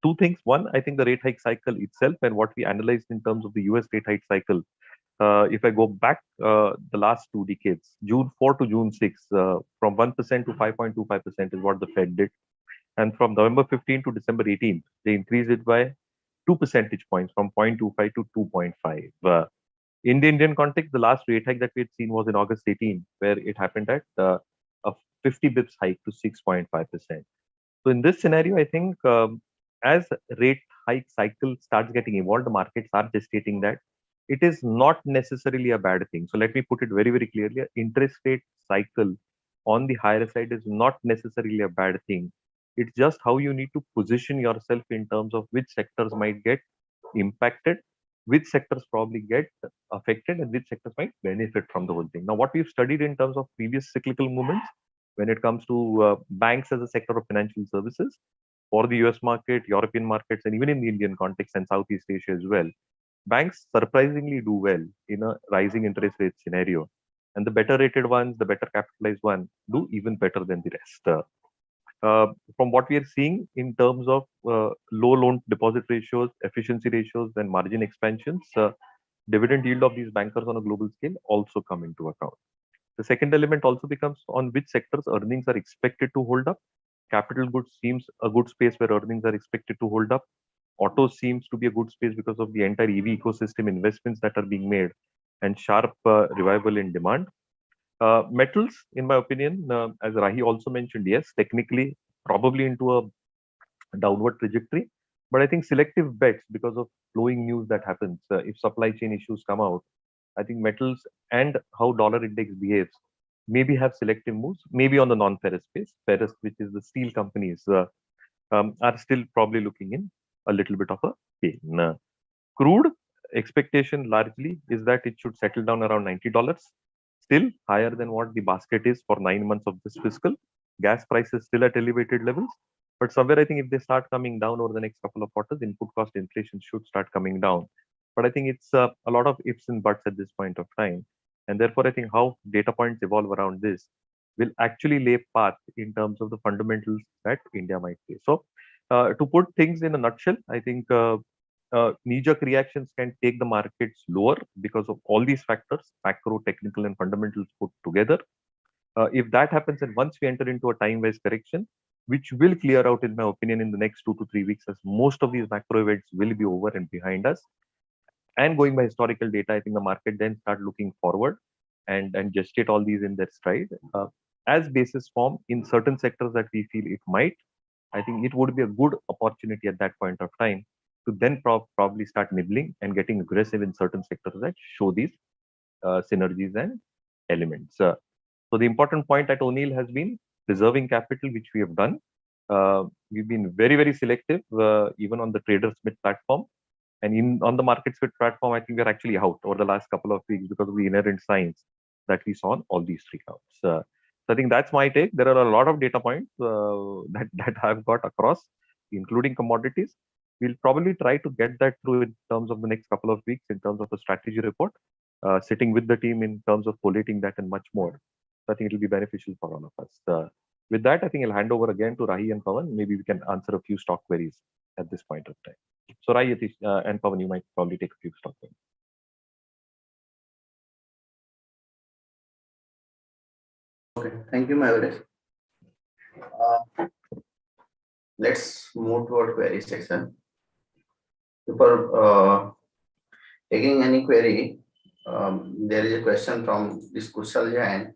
two things. One, I think the rate hike cycle itself and what we analyzed in terms of the US rate hike cycle. If I go back the last 2 decades, June 4 to June 6, from 1% to 5.25% is what the Fed did. And from November 15 to December 18, they increased it by 2 percentage points from 0.25 to 2.5. In the Indian context, the last rate hike that we had seen was in August 18, where it happened at a 50 bips hike to 6.5%. So in this scenario, I think as rate hike cycle starts getting evolved, the markets are gestating that it is not necessarily a bad thing. So let me put it very, very clearly. Interest rate cycle on the higher side is not necessarily a bad thing. It's just how you need to position yourself in terms of which sectors might get impacted, which sectors probably get affected, and which sectors might benefit from the whole thing. Now, what we've studied in terms of previous cyclical movements, when it comes to banks as a sector of financial services, for the US market, European markets, and even in the Indian context and Southeast Asia as well, banks surprisingly do well in a rising interest rate scenario. And the better rated ones, the better capitalized ones do even better than the rest. From what we are seeing in terms of low loan deposit ratios, efficiency ratios, and margin expansions, dividend yield of these bankers on a global scale also come into account. The second element also becomes on which sectors earnings are expected to hold up. Capital goods seems a good space where earnings are expected to hold up. Auto seems to be a good space because of the entire EV ecosystem investments that are being made and sharp revival in demand. Metals, in my opinion, as Rahi also mentioned, yes, technically probably into a downward trajectory, but I think selective bets because of flowing news that happens. If supply chain issues come out, I think metals and how dollar index behaves maybe have selective moves, maybe on the non-ferrous space. Ferrous, which is the steel companies, are still probably looking in a little bit of a pain. Crude expectation largely is that it should settle down around $90, still higher than what the basket is for 9 months of this fiscal. Gas prices still at elevated levels, but somewhere I think if they start coming down over the next couple of quarters, input cost inflation should start coming down. But I think it's a lot of ifs and buts at this point of time. And therefore, I think how data points evolve around this will actually lay path in terms of the fundamentals that India might face. So to put things in a nutshell, I think knee-jerk reactions can take the markets lower because of all these factors, macro, technical, and fundamentals put together. If that happens, and once we enter into a time-wise correction, which will clear out, in my opinion, in the next 2 to 3 weeks, as most of these macro events will be over and behind us. And going by historical data, I think the market then start looking forward and gestate all these in their stride. As basis form in certain sectors that we feel it might, I think it would be a good opportunity at that point of time to then probably start nibbling and getting aggressive in certain sectors that show these synergies and elements. So the important point at O'Neill has been preserving capital, which we have done. We've been very, very selective, even on the TraderSmith platform. And on the MarketSmith platform, I think we're actually out over the last couple of weeks because of the inherent signs that we saw on all these 3 counts. So I think that's my take. There are a lot of data points that I've got across, including commodities. We'll probably try to get that through in terms of the next couple of weeks, in terms of a strategy report, sitting with the team in terms of collating that and much more. So I think it'll be beneficial for all of us. With that, I think I'll hand over again to Rahi and Pawan. Maybe we can answer a few stock queries at this point of time. So Rahi and Pawan, you might probably take a few stock queries. Okay, thank you, Mahesh. Let's move toward query section. Before taking any query, there is a question from this Kushal Jain.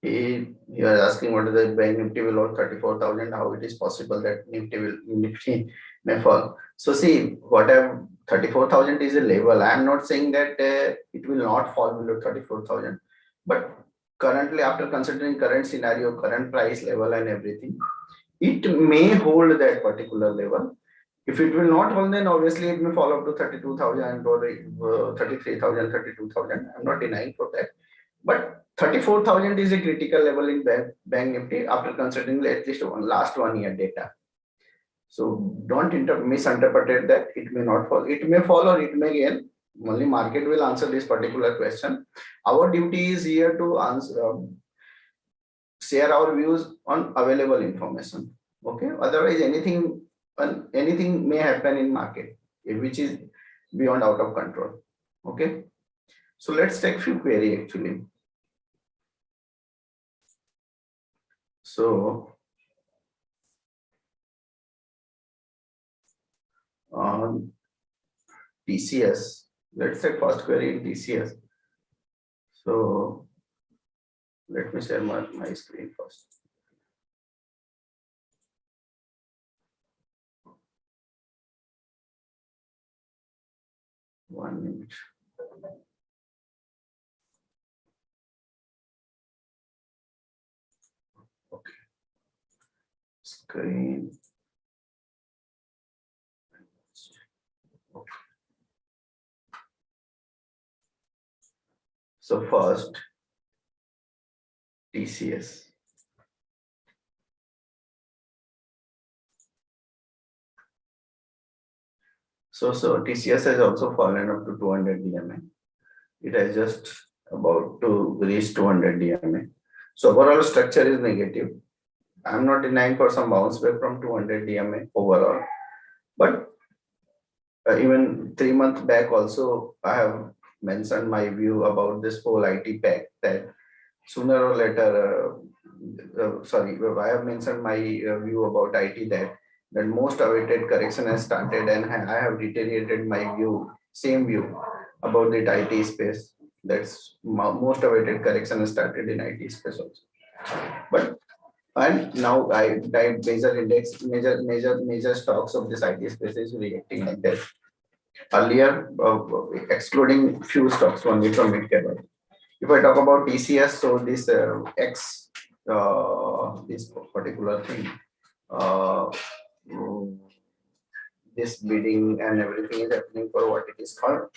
He was asking what is the Bank Nifty below 34,000, how it is possible that Nifty may fall. So see, whatever 34,000 is a level. I am not saying that it will not fall below 34,000, but currently, after considering current scenario, current price level and everything, it may hold that particular level. If it will not hold, then obviously it may fall up to 32,000 or 33,000, 32,000. I'm not denying for that. But 34,000 is a critical level in Bank Nifty after considering at least last 1 year data. So don't misinterpret that. It may not fall. It may fall or it may gain. Only market will answer this particular question. Our duty is here to answer, share our views on available information. Okay. Otherwise, anything may happen in market, which is beyond out of control. Okay. So let's take few query actually. So on TCS, let's take first query in TCS. So let me share my screen first. One minute. Okay. Screen. Okay. So first, TCS. So TCS has also fallen up to 200 DMA. It has just about to reach 200 DMA. So overall structure is negative. I'm not denying for some bounce back from 200 DMA overall, but even 3 months back also I have mentioned my view about this whole IT pack that sooner or later, I have mentioned my view about IT that most awaited correction has started, and I have reiterated my view, same view about the IT space. That's most awaited correction has started in IT space also. But and now major stocks of this IT space is reacting like that. Earlier, excluding few stocks only from mid-cap. If I talk about TCS, so this this particular thing, this bidding and everything is happening for what it is called.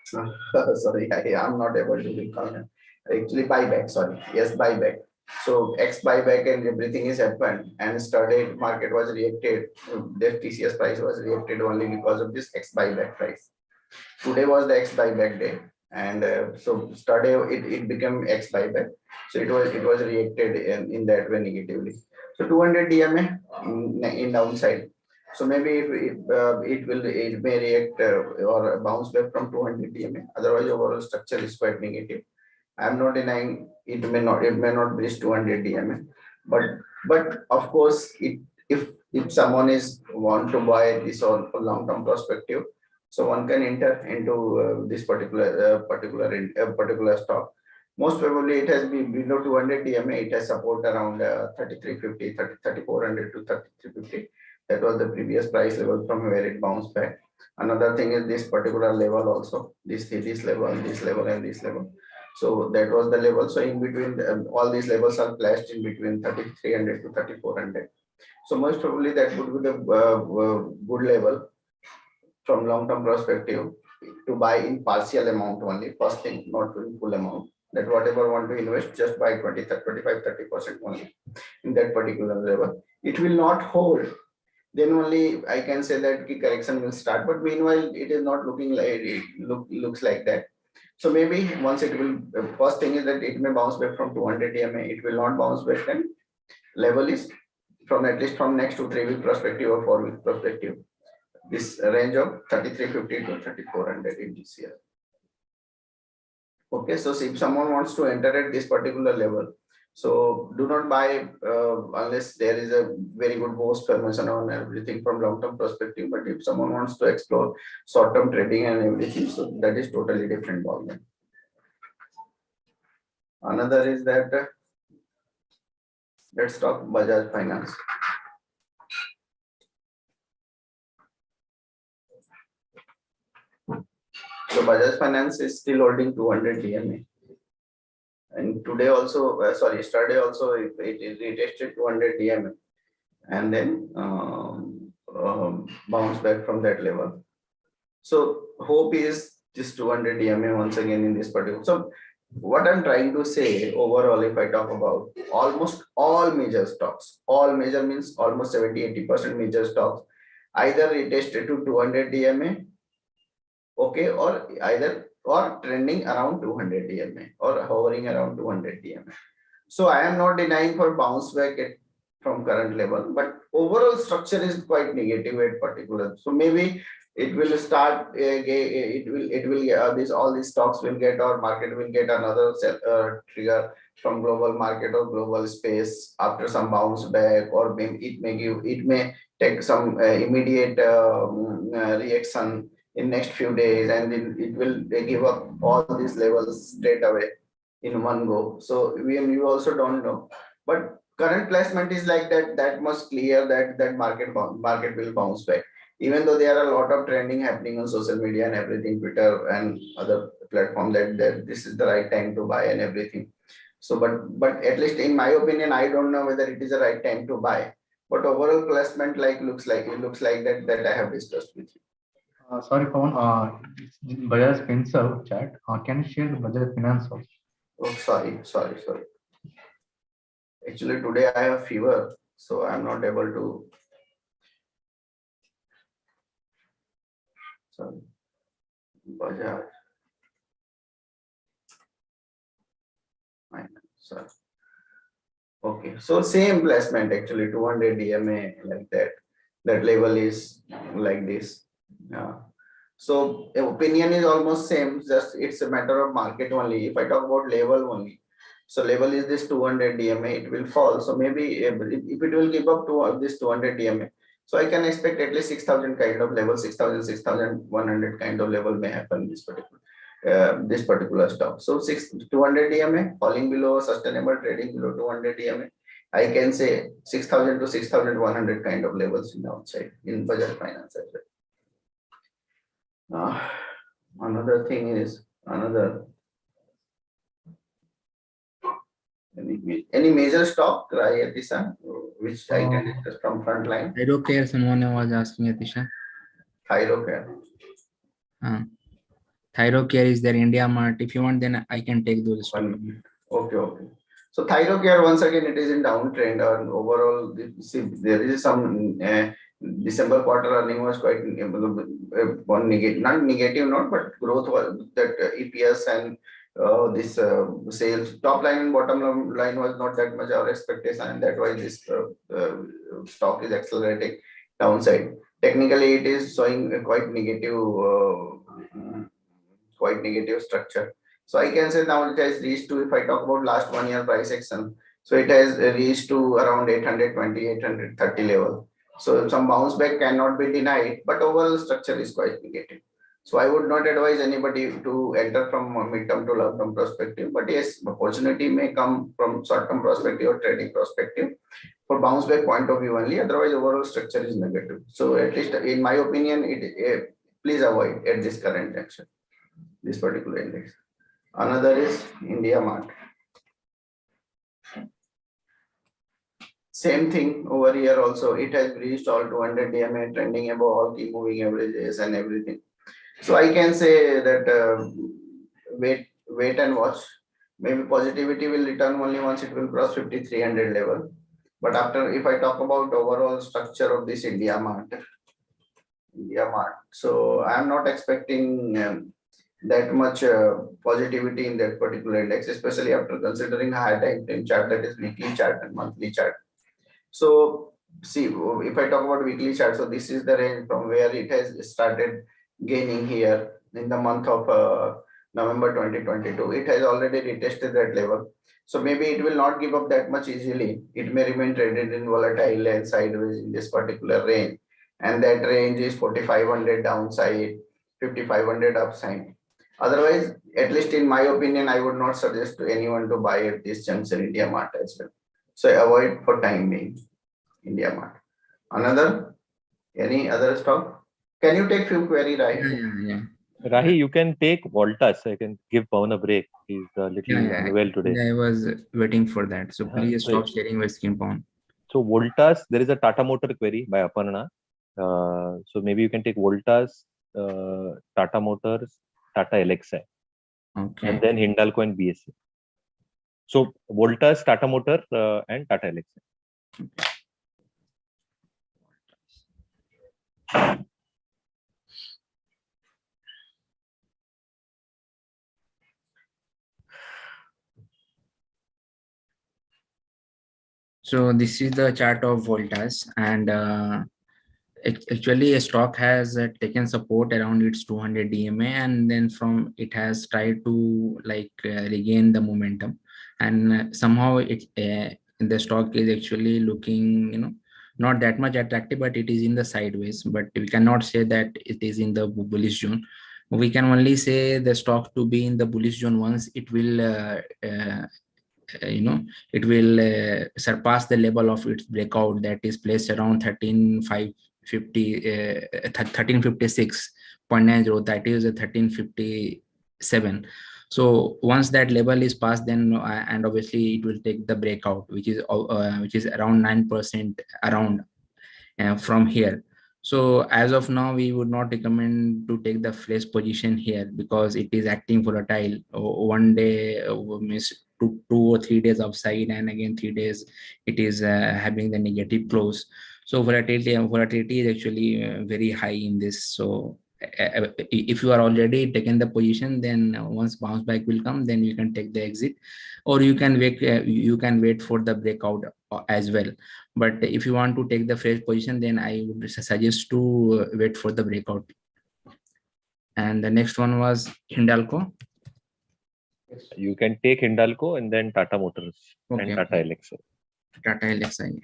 Sorry, I'm not able to recall. Actually, buyback. Sorry, yes, buyback. So X buyback and everything is happened and started. Market was reacted. The TCS price was reacted only because of this X buyback price. Today was the X buyback day, and so started it became X buyback. So it was reacted in that way negatively. So 200 DMA in downside. So maybe if it may react or bounce back from 200 DMA. Otherwise, overall structure is quite negative. I'm not denying it may not reach 200 DMA, but of course if someone is want to buy this on a long term perspective, so one can enter into this particular stock. Most probably it has been below 200 DMA. It has support around 3350, 3400 to 3350. That was the previous price level from where it bounced back. Another thing is this particular level also, this level, this level, and this level. So that was the level. So in between, all these levels are placed in between 3300 to 3400. So most probably that would be the good level from long-term perspective to buy in partial amount only. First thing, not in full amount. That whatever want to invest, just buy 25-30% only in that particular level. It will not hold. Then only I can say that the correction will start. But meanwhile, it is not looking like it looks like that. So maybe once it will, first thing is that it may bounce back from 200 DMA. It will not bounce back. Then level is from at least from next to 3 week perspective or 4 week perspective. This range of 3350 to 3400 in this year. Okay, so if someone wants to enter at this particular level, so do not buy unless there is a very good post formation on everything from long-term perspective. But if someone wants to explore short-term trading and everything, so that is totally different ballgame. Another is that let's talk Bajaj Finance. So Bajaj Finance is still holding 200 DMA. And today also, yesterday also it retested 200 DMA and then bounce back from that level. So hope is this 200 DMA once again in this particular. So what I'm trying to say overall, if I talk about almost all major stocks, all major means almost 70-80% major stocks, either retested to 200 DMA, okay, or either or trending around 200 DMA or hovering around 200 DMA. So I am not denying for bounce back from current level, but overall structure is quite negative at particular. So maybe it will start, this all these stocks will get, or market will get another trigger from global market or global space after some bounce back, or it may take some immediate reaction in next few days, and it will give up all these levels straight away in one go. So we also don't know. But current placement is like that much clear that market will bounce back. Even though there are a lot of trending happening on social media and everything, Twitter and other platform, that this is the right time to buy and everything. So but at least in my opinion, I don't know whether it is the right time to buy. But overall placement looks like that I have discussed with you. Sorry, Pawan. It's Bajaj Finserv chat. Can you share the Bajaj Finance also? Oh, sorry. Actually, today I have fever, so I'm not able to. Sorry. Bajaj. Sorry. Okay, so same placement actually 200 DMA like that. That level is like this. Yeah. So the opinion is almost same. Just it's a matter of market only. If I talk about level only, so level is this 200 DMA. It will fall. So maybe if it will give up to this 200 DMA, so I can expect at least 6,000 kind of level, 6,000, 6,100 kind of level may happen this particular stock. So 200 DMA falling below sustainable trading below 200 DMA. I can say 6,000 to 6,100 kind of levels in the outside in Bajaj Finance as well. Another thing is any major stock at this time which I can discuss from front line. Thyrocare, someone was asking, Atisha. Thyrocare. Thyrocare is there, Indiamart. If you want, then I can take those stocks. Okay. So Thyrocare, once again, it is in downtrend, and overall, see, there is some December quarter earning was quite one negative, not negative, not, but growth was that EPS and this sales top line and bottom line was not that much our expectation, and that's why this stock is accelerating downside. Technically, it is showing a quite negative structure. So I can say now it has reached to, if I talk about last 1 year price action, so it has reached to around 820, 830 level. So some bounce back cannot be denied, but overall structure is quite negative. So I would not advise anybody to enter from mid-term to long-term perspective, but yes, opportunity may come from short-term perspective or trading perspective for bounce back point of view only. Otherwise, overall structure is negative. So at least in my opinion, please avoid at this current action, this particular index. Another is Indiamart. Same thing over here also. It has reached all 200 DMA, trending above all key moving averages and everything. So I can say that wait and watch. Maybe positivity will return only once it will cross 5,300 level. But after, if I talk about overall structure of this Indiamart. So I am not expecting that much positivity in that particular index, especially after considering higher time frame chart, that is weekly chart and monthly chart. So see, if I talk about weekly chart, so this is the range from where it has started gaining here in the month of November 2022. It has already retested that level. So maybe it will not give up that much easily. It may remain traded in volatile and sideways in this particular range. And that range is 4,500 downside, 5,500 upside. Otherwise, at least in my opinion, I would not suggest to anyone to buy at this juncture Indiamart as well. So avoid for time being Indiamart. Any other stock? Can you take few query, right? Yeah. Rahi, you can take Voltas. I can give Pawan a break. He's a little unwell today. I was waiting for that. So please stop sharing your screen, Pawan. So Voltas, there is a Tata Motor query by Aparna. So maybe you can take Voltas, Tata Motors, Tata Elxsi. Okay. and then Hindalco and BSE. So Voltas, Tata Motor, and Tata Elxsi. So this is the chart of Voltas, and actually a stock has taken support around its 200 DMA, and then from it has tried to regain the momentum, and somehow the stock is actually looking, not that much attractive, but it is in the sideways. But we cannot say that it is in the bullish zone. We can only say the stock to be in the bullish zone once it will it will surpass the level of its breakout that is placed around 1356.90, that is 1357. So once that level is passed, then and obviously it will take the breakout, which is around 9% around from here. So as of now, we would not recommend to take the fresh position here because it is acting volatile. One day means two or 3 days upside, and again 3 days it is having the negative close. So volatility is actually very high in this. So if you are already taken the position, then once bounce back will come, then you can take the exit, or you can wait for the breakout as well. But if you want to take the fresh position, then I would suggest to wait for the breakout. And the next one was Hindalco. You can take Hindalco and then Tata Motors and Tata Elxsi. Tata Elxsi.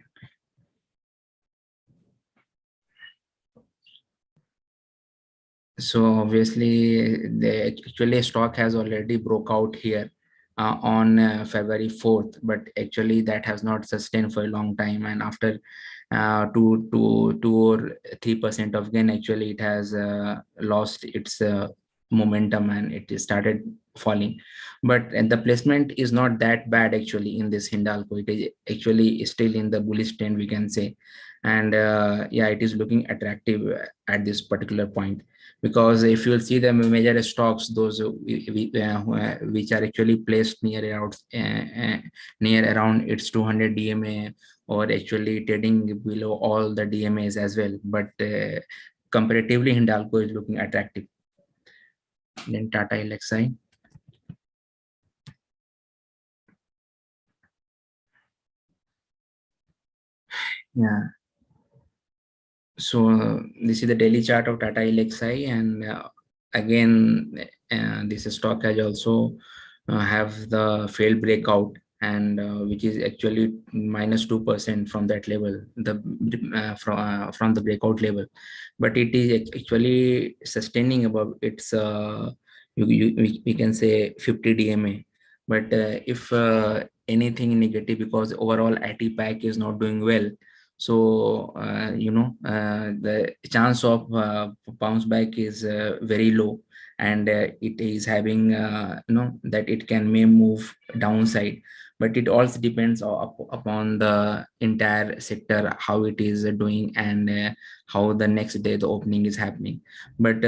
So obviously, the actually stock has already broke out here on February 4th, but actually that has not sustained for a long time. And after 2 or 3% of gain, actually it has lost its momentum and it started falling. But the placement is not that bad actually in this Hindalco. It is actually still in the bullish trend, we can say. And yeah, it is looking attractive at this particular point, because if you'll see the major stocks, those which are actually placed near around its 200 DMA, or actually trading below all the DMAs as well. But comparatively, Hindalco is looking attractive. Then Tata Elxsi. Yeah. So this is the daily chart of Tata Elxsi, and again, this stock has also have the failed breakout, and which is actually -2% from that level, from the breakout level. But it is actually sustaining above its we can say 50 DMA. But if anything negative, because overall IT pack is not doing well, so the chance of bounce back is very low, and it is having that it may move downside. But it also depends upon the entire sector, how it is doing, and how the next day the opening is happening. But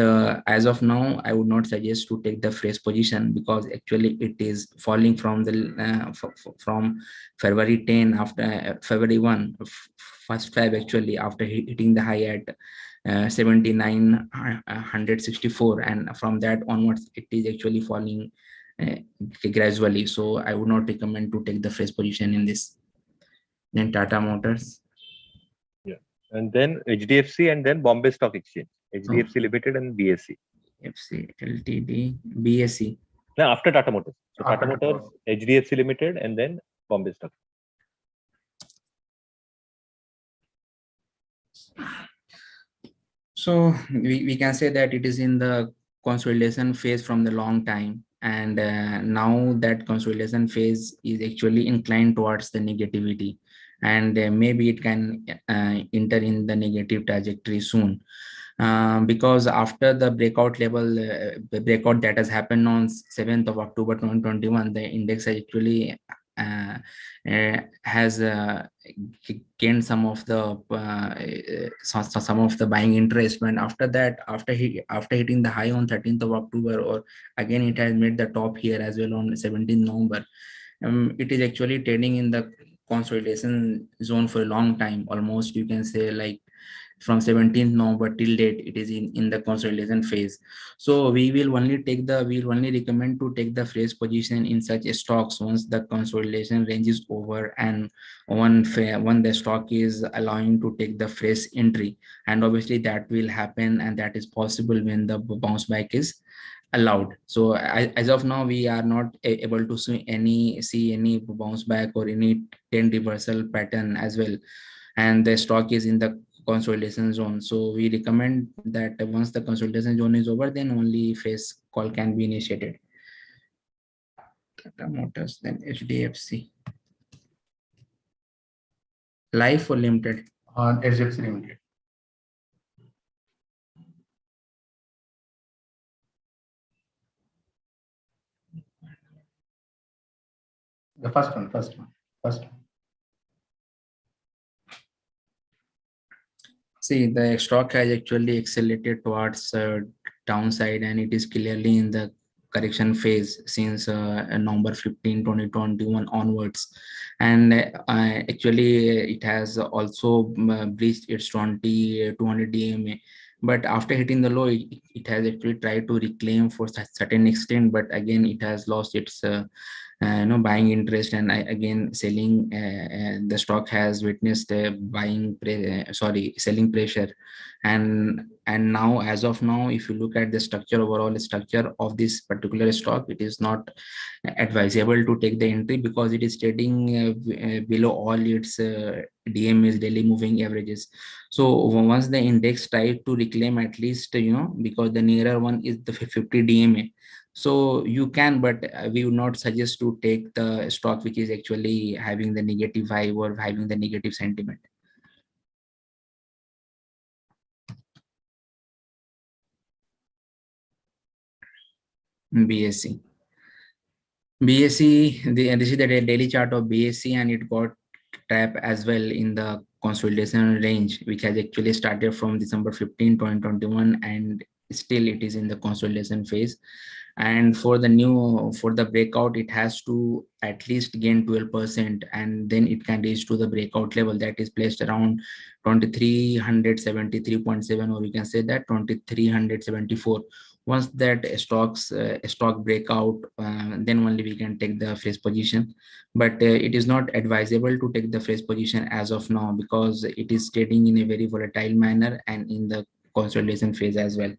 as of now, I would not suggest to take the fresh position, because actually it is falling from the from February 10, after February 1, first Feb, actually after hitting the high at 79,164, and from that onwards it is actually falling gradually. So I would not recommend to take the fresh position in this. Then Tata Motors. Yeah, and then HDFC, and then Bombay Stock Exchange, HDFC Limited and BSE. FC Ltd, BSE. No, after Tata Motors. So Tata Motors, HDFC Limited, and then Bombay Stock. So we can say that it is in the consolidation phase from the long time, and now that consolidation phase is actually inclined towards the negativity, and maybe it can enter in the negative trajectory soon. Because after the breakout level, the breakout that has happened on 7th of October 2021, the index has actually has gained some of the buying interest. But after that, after hitting the high on 13th of October, or again it has made the top here as well on 17th November. It is actually trading in the consolidation zone for a long time, almost you can say like from 17th November till date, it is in the consolidation phase. So we will only recommend to take the fresh position in such stocks once the consolidation range is over, and when the stock is allowing to take the fresh entry. And obviously that will happen, and that is possible when the bounce back is allowed. So as of now, we are not able to see any bounce back or any trend reversal pattern as well, and the stock is in the consolidation zone. So we recommend that once the consolidation zone is over, then only fresh call can be initiated. Tata Motors, then HDFC. Life or limited? HDFC Limited. The first one. See, the stock has actually accelerated towards downside, and it is clearly in the correction phase since November 15, 2021 onwards. And actually it has also breached its 200 DMA. But after hitting the low, it has actually tried to reclaim for certain extent, but again it has lost its buying interest, and again selling. The stock has witnessed selling pressure, and now, as of now, if you look at the overall structure of this particular stock, it is not advisable to take the entry because it is trading below all its DMAs, daily moving averages. So once the index tries to reclaim, at least because the nearer one is the 50 DMA, so you can, but we would not suggest to take the stock which is actually having the negative vibe or having the negative sentiment. BSE. This is the daily chart of BSE, and it got trap as well in the consolidation range, which has actually started from December 15, 2021, and still it is in the consolidation phase. And for the breakout, it has to at least gain 12%, and then it can reach to the breakout level that is placed around 2373.7, or you can say that 2374. Once that stock breakout, then only we can take the fresh position. But it is not advisable to take the fresh position as of now because it is trading in a very volatile manner and in the consolidation phase as well.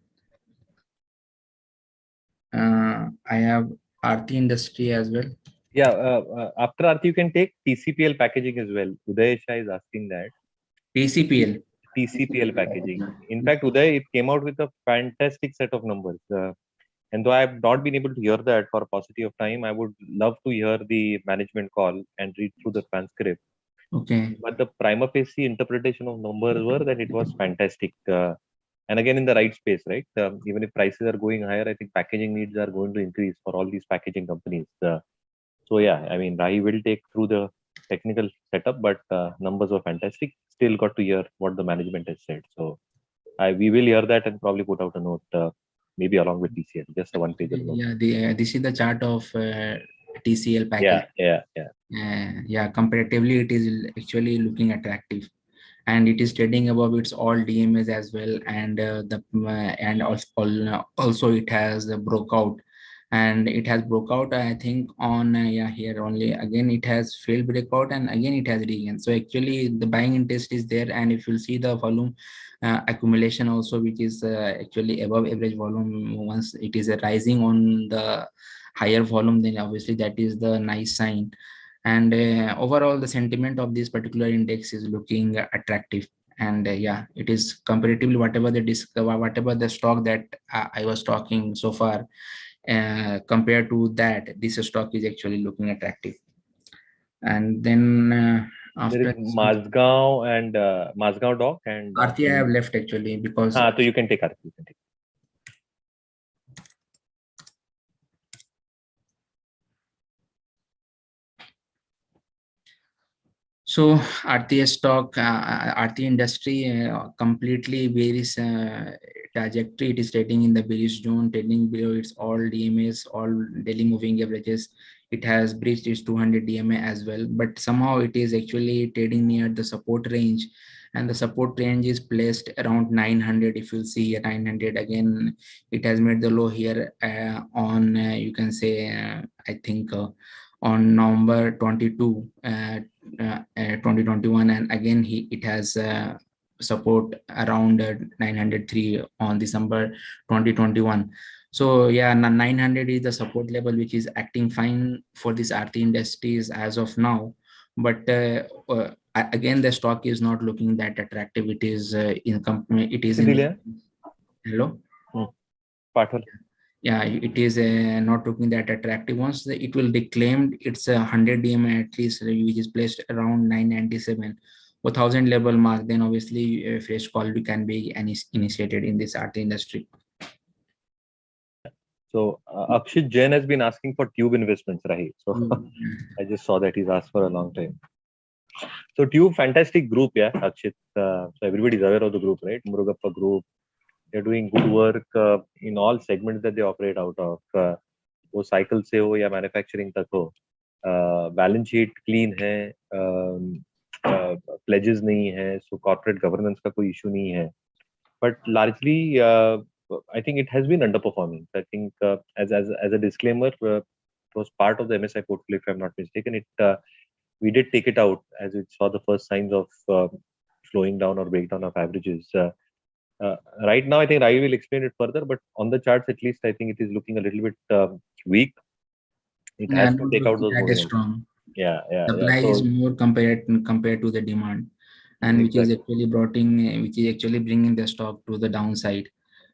I have Aarti Industry as well. Yeah, after Aarti, you can take TCPL packaging as well. Uday Shah is asking that. TCPL packaging. In fact, Uday, it came out with a fantastic set of numbers. And though I have not been able to hear that for a paucity of time, I would love to hear the management call and read through the transcript. Okay. But the prima facie interpretation of numbers were that it was fantastic. And again, in the right space, right? Even if prices are going higher, I think packaging needs are going to increase for all these packaging companies. So yeah, I mean, Rahi will take through the technical setup, but numbers were fantastic. Still got to hear what the management has said. So we will hear that and probably put out a note, maybe along with TCL, just a one page note. Yeah, this is the chart of TCL package. Yeah, comparatively, it is actually looking attractive, and it is trading above its all DMAs as well, and also it has broke out. And it has broke out, I think, on here only. Again, it has failed breakout, and again it has regained. So actually, the buying interest is there, and if you see the volume accumulation also, which is actually above average volume, once it is rising on the higher volume, then obviously that is the nice sign. And overall, the sentiment of this particular index is looking attractive. And yeah, it is comparatively whatever the stock that I was talking so far. Compared to that, this stock is actually looking attractive. And then after there is Mazagon and Mazagon Dock and Aarti I have left actually because so you can take Aarti. You can take. So Aarti stock, Aarti industry completely varies trajectory. It is trading in the bearish zone, trading below its all DMAs, all daily moving averages. It has breached its 200 DMA as well, but somehow it is actually trading near the support range, and the support range is placed around 900. If you see at 900 again, it has made the low here on you can say I think on November 22. 2021, and again it has support around 903 on December 2021. So yeah, 900 is the support level which is acting fine for this Aarti industries as of now, but again the stock is not looking that attractive. It is in company, it is in Dilia? hello. Pathal. Yeah, it is not looking that attractive. Once it will be claimed, it's a 100 DMA at least, which is placed around 997 or 1000 level mark, then obviously a fresh call can be initiated in this art industry. So Akshit Jain has been asking for Tube investments, right? So I just saw that he's asked for a long time. So Tube, fantastic group, yeah, Akshit. So everybody is aware of the group, right? Murugappa Group. They're doing good work in all segments that they operate out of. वो cycle से हो या manufacturing तक हो, balance sheet clean है, pledges नहीं है, सो corporate governance का कोई इशू नहीं है, but largely I think it has been underperforming. I think as a disclaimer, it was part of the MSI portfolio, if I'm not mistaken. We did take it out as it saw the first signs of slowing down or breakdown of averages. Right now, I think I will explain it further, but on the charts at least, I think it is looking a little bit weak. It has to take out those moving strong. Yeah. Supply So, is more compared to the demand, and which is actually bringing the stock to the downside,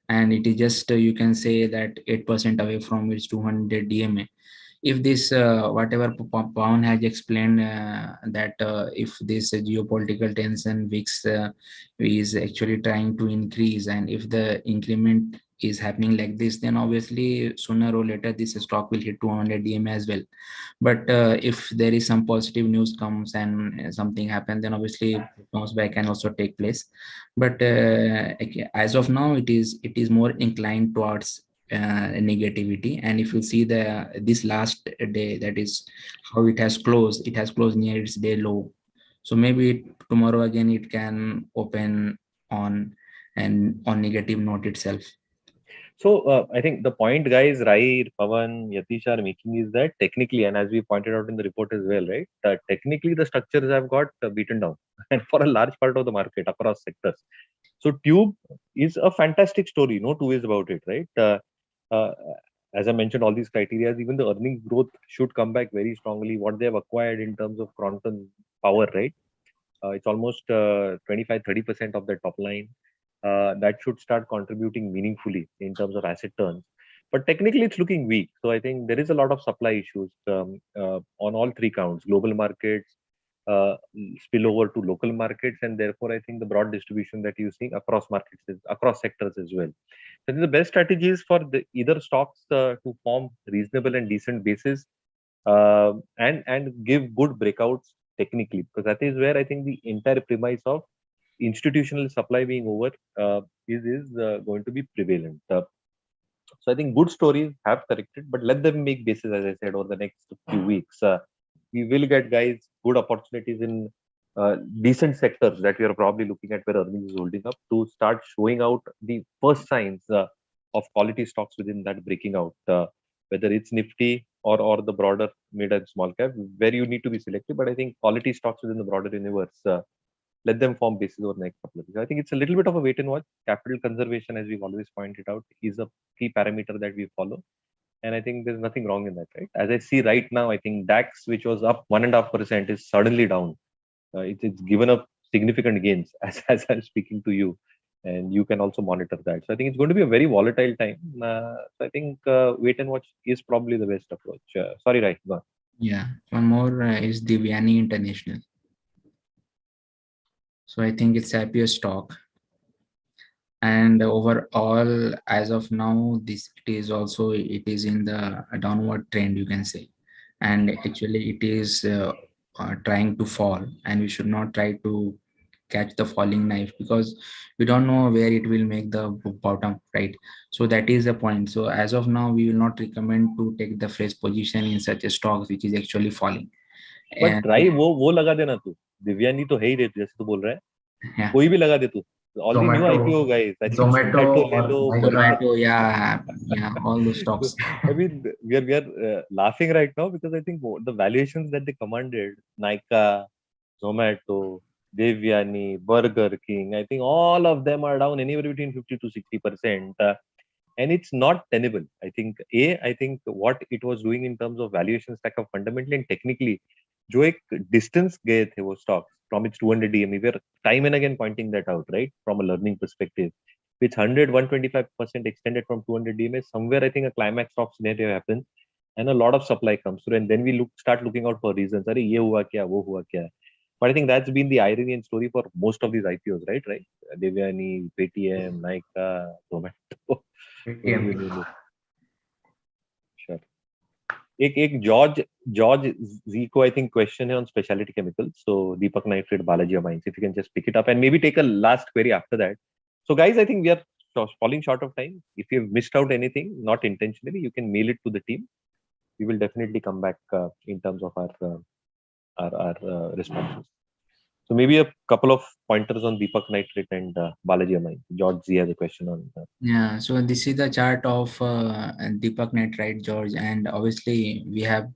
and it is just you can say that 8% away from its 200 DMA. If this whatever Pawan has explained that if this geopolitical tension VIX is actually trying to increase, and if the increment is happening like this, then obviously sooner or later this stock will hit 200 DMA as well. But if there is some positive news comes and something happens, then obviously bounce back can also take place. But as of now, it is more inclined towards negativity. And if you see this last day, that is how it has closed near its day low. So maybe tomorrow again it can open on negative note itself. So I think the point guys, Rai, Pawan, Yatish are making is that technically, and as we pointed out in the report as well, right? Technically, the structures have got beaten down, and for a large part of the market across sectors. So Tube is a fantastic story, no two ways about it, right? Uh, as I mentioned, all these criteria, even the earnings growth should come back very strongly. What they have acquired in terms of Crompton power, right? It's almost 25-30% of their top line. That should start contributing meaningfully in terms of asset turns. But technically, it's looking weak. So I think there is a lot of supply issues on all three counts: global markets, spill over to local markets, and therefore I think the broad distribution that you see across markets across sectors as well. So the best strategy is for either stocks to form reasonable and decent basis and give good breakouts technically, because that is where I think the entire premise of institutional supply being over is going to be prevalent. So I think good stories have corrected, but let them make basis, as I said, over the next few weeks. We will get guys good opportunities in decent sectors that we are probably looking at where earnings is holding up to start showing out the first signs of quality stocks within that breaking out, whether it's Nifty or the broader mid and small cap, where you need to be selective. But I think quality stocks within the broader universe, let them form basis over the next couple of years. I think it's a little bit of a wait and watch. Capital conservation, as we've always pointed out, is a key parameter that we follow. And I think there's nothing wrong in that, right? As I see right now, I think DAX, which was up 1.5%, is suddenly down. It's given up significant gains as I'm speaking to you, and you can also monitor that. So I think it's going to be a very volatile time. So I think wait and watch is probably the best approach. Sorry, Rai, go on. Yeah, one more is Devyani International. So I think it's happiest stock. And overall, as of now, it is in the downward trend, you can say. And actually it is trying to fall, and we should not try to catch the falling knife, because we don't know where it will make the bottom, right? So that is the point. So as of now, we will not recommend to take the fresh position in such a stock which is actually falling. But And राही वो लगा देना तू, दिव्यानी तो है ही रे, जैसे तू बोल रहा है, yeah, कोई भी लगा दे तू, all the new Zomato, IPO guys, I think Zomato Zomato ले or low, Nykaa. Zomato, yeah, all those stocks. I mean, we are laughing right now because I think the valuations that they commanded, Nykaa, Zomato, Devyani, Burger King, I think all of them are down anywhere between 50 to 60%. And it's not tenable. I think what it was doing in terms of valuation stack up fundamentally and technically, जो एक distance गए थे वो stocks from its 200 DME, we are time and again pointing that out, right? From a learning perspective, with 125% extended from 200 DMA, somewhere I think a climax of scenario happens and a lot of supply comes through, and then we start looking out for reasons. अरे ये हुआ क्या, वो हुआ क्या? But I think that's been the irony and story for most of these IPOs, right? Devyani, Paytm, Nykaa, Zomato. ATM. Sure. एक George जी को I think question है on specialty chemicals. So Deepak, Nitrite, Balaji, Amines, if you can just pick it up and maybe take a last query after that. So guys, I think we are falling short of time. If you've missed out anything, not intentionally, you can mail it to the team. We will definitely come back in terms of our responses. So maybe a couple of pointers on Deepak, Nitrite, and Balaji, Amines. George Z has a question on Yeah, so this is the chart of Deepak Nitrite, George, and obviously we have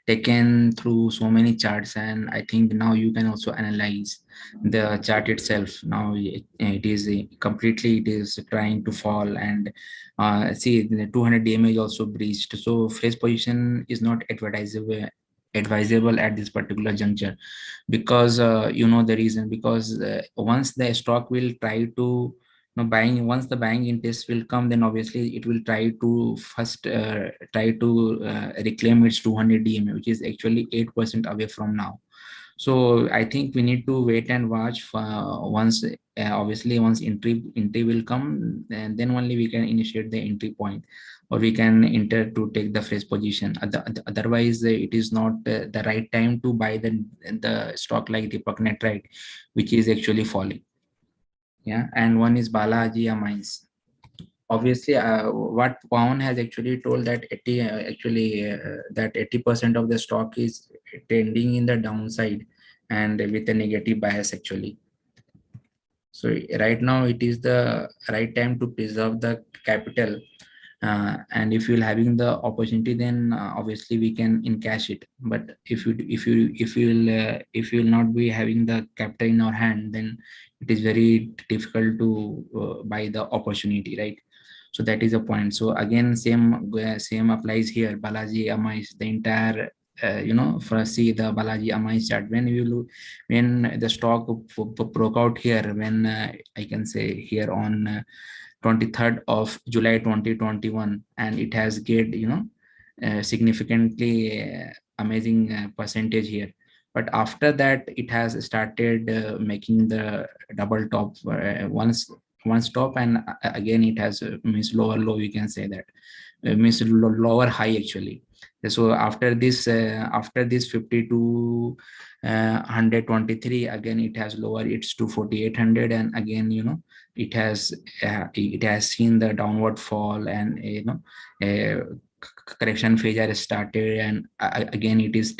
taken through so many charts, and I think now you can also analyze the chart itself. Now it is completely, it is trying to fall, and see the 200 DMA is also breached. So fresh position is not advisable at this particular juncture, because you know the reason, because once the stock will try to buying, once the buying interest will come, then obviously it will try to first try to reclaim its 200 DMA, which is actually 8% away from now. So I think we need to wait and watch for once obviously once entry will come, and then only we can initiate the entry point, or we can enter to take the fresh position. Otherwise it is not the right time to buy the stock like Deepak Nitrite, which is actually falling. Yeah, and one is Balaji Amines. Obviously what Pawan has actually told, that 80 that 80% of the stock is trending in the downside and with a negative bias actually. So right now it is the right time to preserve the capital, and if you're having the opportunity, then obviously we can encash it. But if you'll not be having the capital in our hand, then it is very difficult to buy the opportunity, right? So that is a point. So again, same applies here. Balaji Amais, the entire for see the Balaji Amais chart, when you look, when the stock broke out here, when I can say here on 23rd of July 2021, and it has gained significantly amazing percentage here. But after that it has started making the double top one stop, and again it has means lower low, we can say that means lower high actually. So after this 52 123, again it has lower its to 4800, and again it has seen the downward fall, and correction phase has started, and again it was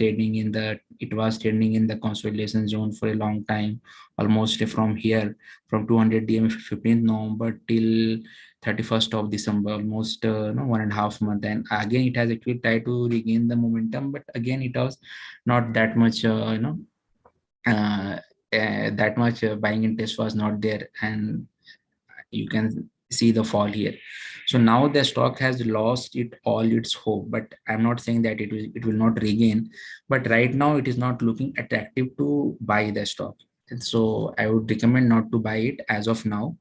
trading in the consolidation zone for a long time, almost from here, from 200 DM 15th November till 31st of December, almost 1.5 months, and again it has actually tried to regain the momentum, but again it was not that much that much buying interest was not there, and you can see the fall here. So now the stock has lost all its hope, but I'm not saying that it will not regain, but right now it is not looking attractive to buy the stock. And so I would recommend not to buy it as of now,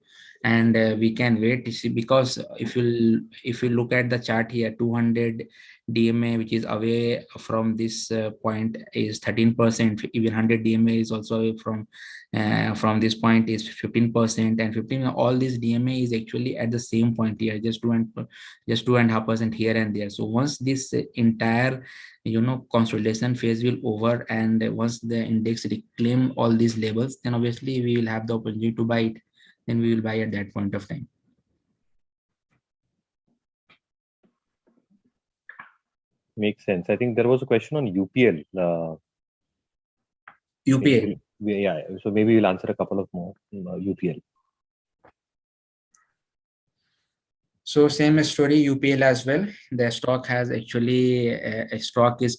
and we can wait to see, because if you look at the chart here, 200 DMA, which is away from this point, is 13%. Even 100 DMA is also away from this point, is 15%, and 15. All these DMA is actually at the same point here, just 2.5% here and there. So once this entire consolidation phase will over, and once the index reclaim all these levels, then obviously we will have the opportunity to buy it. Then we will buy at that point of time. Makes sense. I think there was a question on UPL. UPL. Yeah, so maybe we'll answer a couple of more UPL. So same story, UPL as well. The stock has actually stock is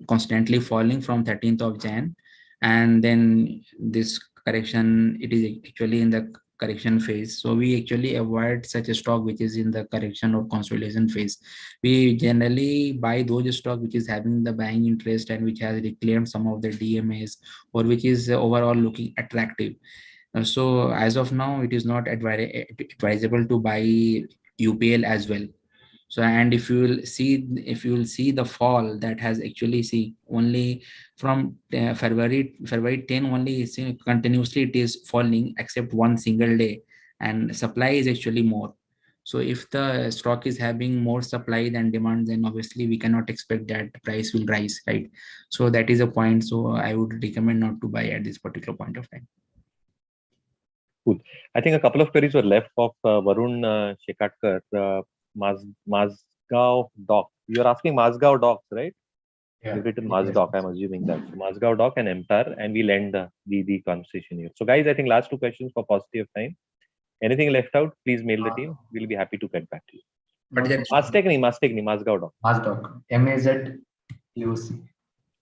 constantly falling from 13th of Jan, and then this correction, it is actually in the correction phase. So we actually avoid such a stock which is in the correction or consolidation phase. We generally buy those stock which is having the buying interest and which has reclaimed some of the DMAs, or which is overall looking attractive. So as of now, it is not advisable to buy UPL as well. So, and if you will see the fall that has actually see only from February 10 only, continuously it is falling except one single day, and supply is actually more. So if the stock is having more supply than demand, then obviously we cannot expect that price will rise, right? So that is a point. So I would recommend not to buy at this particular point of time. Cool. I think a couple of queries were left of Varun Shekatkar. Mazgaon Dock. You're asking Mazgaon Docks, right? Yeah. You've written Mazdock, I'm assuming that. So Mazgaon Dock and MTAR, and we'll end the conversation here. So guys, I think last two questions for paucity of time. Anything left out, please mail the team. We'll be happy to get back to you. But there is Mazgaon Dock. Mazdoc. MAZUC.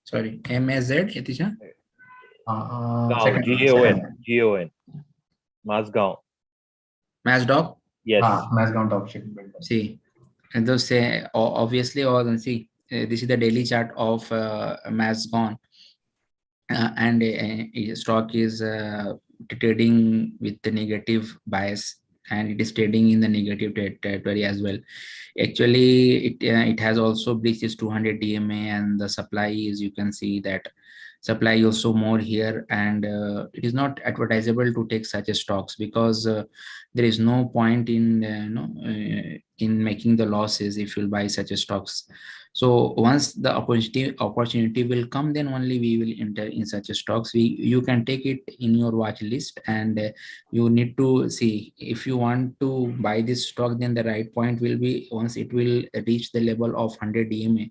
sorry, MAZ, Yatisha? Second. Gaon. Mazgaon. Mazdoc? Yes. Mazagon Top Shipbuilders. See, and those say obviously, or see, this is the daily chart of Mazagon, and stock is trading with the negative bias, and it is trading in the negative territory as well. Actually, it has also breached its 200 DMA, and the supply is, you can see that supply also more here, and it is not advertisable to take such stocks, because there is no point in in making the losses if you buy such stocks. So once the opportunity will come, then only we will enter in such stocks. You can take it in your watch list, and you need to see if you want to buy this stock, then the right point will be once it will reach the level of 100 DMA,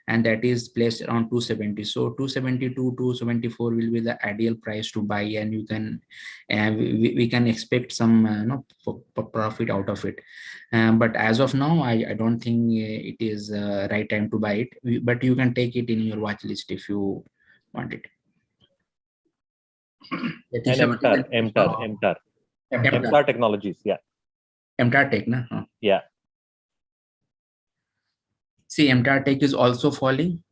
and that is placed around 270. So 272, 274 will be the ideal price to buy, and you can we can expect some profit out of it. But as of now, I don't think it is right time to buy it. But you can take it in your watch list if you want it. And MTAR Technologies, yeah. MTAR Tech, na? Huh. Yeah. See, MTAR Tech is also falling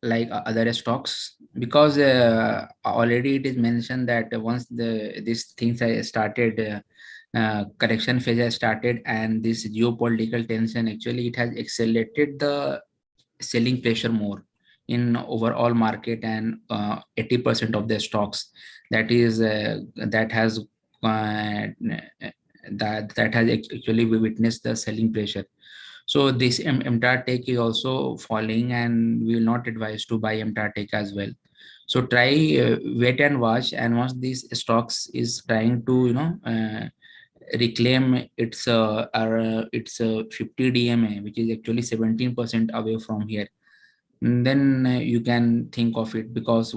like other stocks, because already it is mentioned that once these things have started, correction phase has started, and this geopolitical tension, actually it has accelerated the selling pressure more in overall market, and 80% of the stocks that is that has actually witnessed the selling pressure. So this MTAR Tech is also falling, and we will not advise to buy MTAR Tech as well. So try wait and watch, and once these stocks is trying to reclaim its 50 DMA, which is actually 17% away from here, then you can think of it, because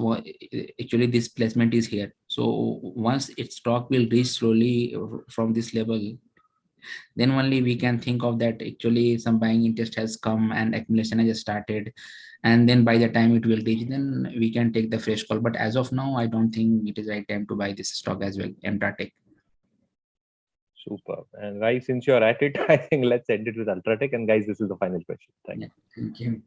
actually this placement is here. So once its stock will reach slowly from this level, then only we can think of that actually some buying interest has come and accumulation has started, and then by the time it will reach, then we can take the fresh call. But as of now, I don't think it is right time to buy this stock as well, MTAR Tech. Super. And guys, since you're at it, I think let's end it with Ultratech. And guys, this is the final question. Thank you. Thank you.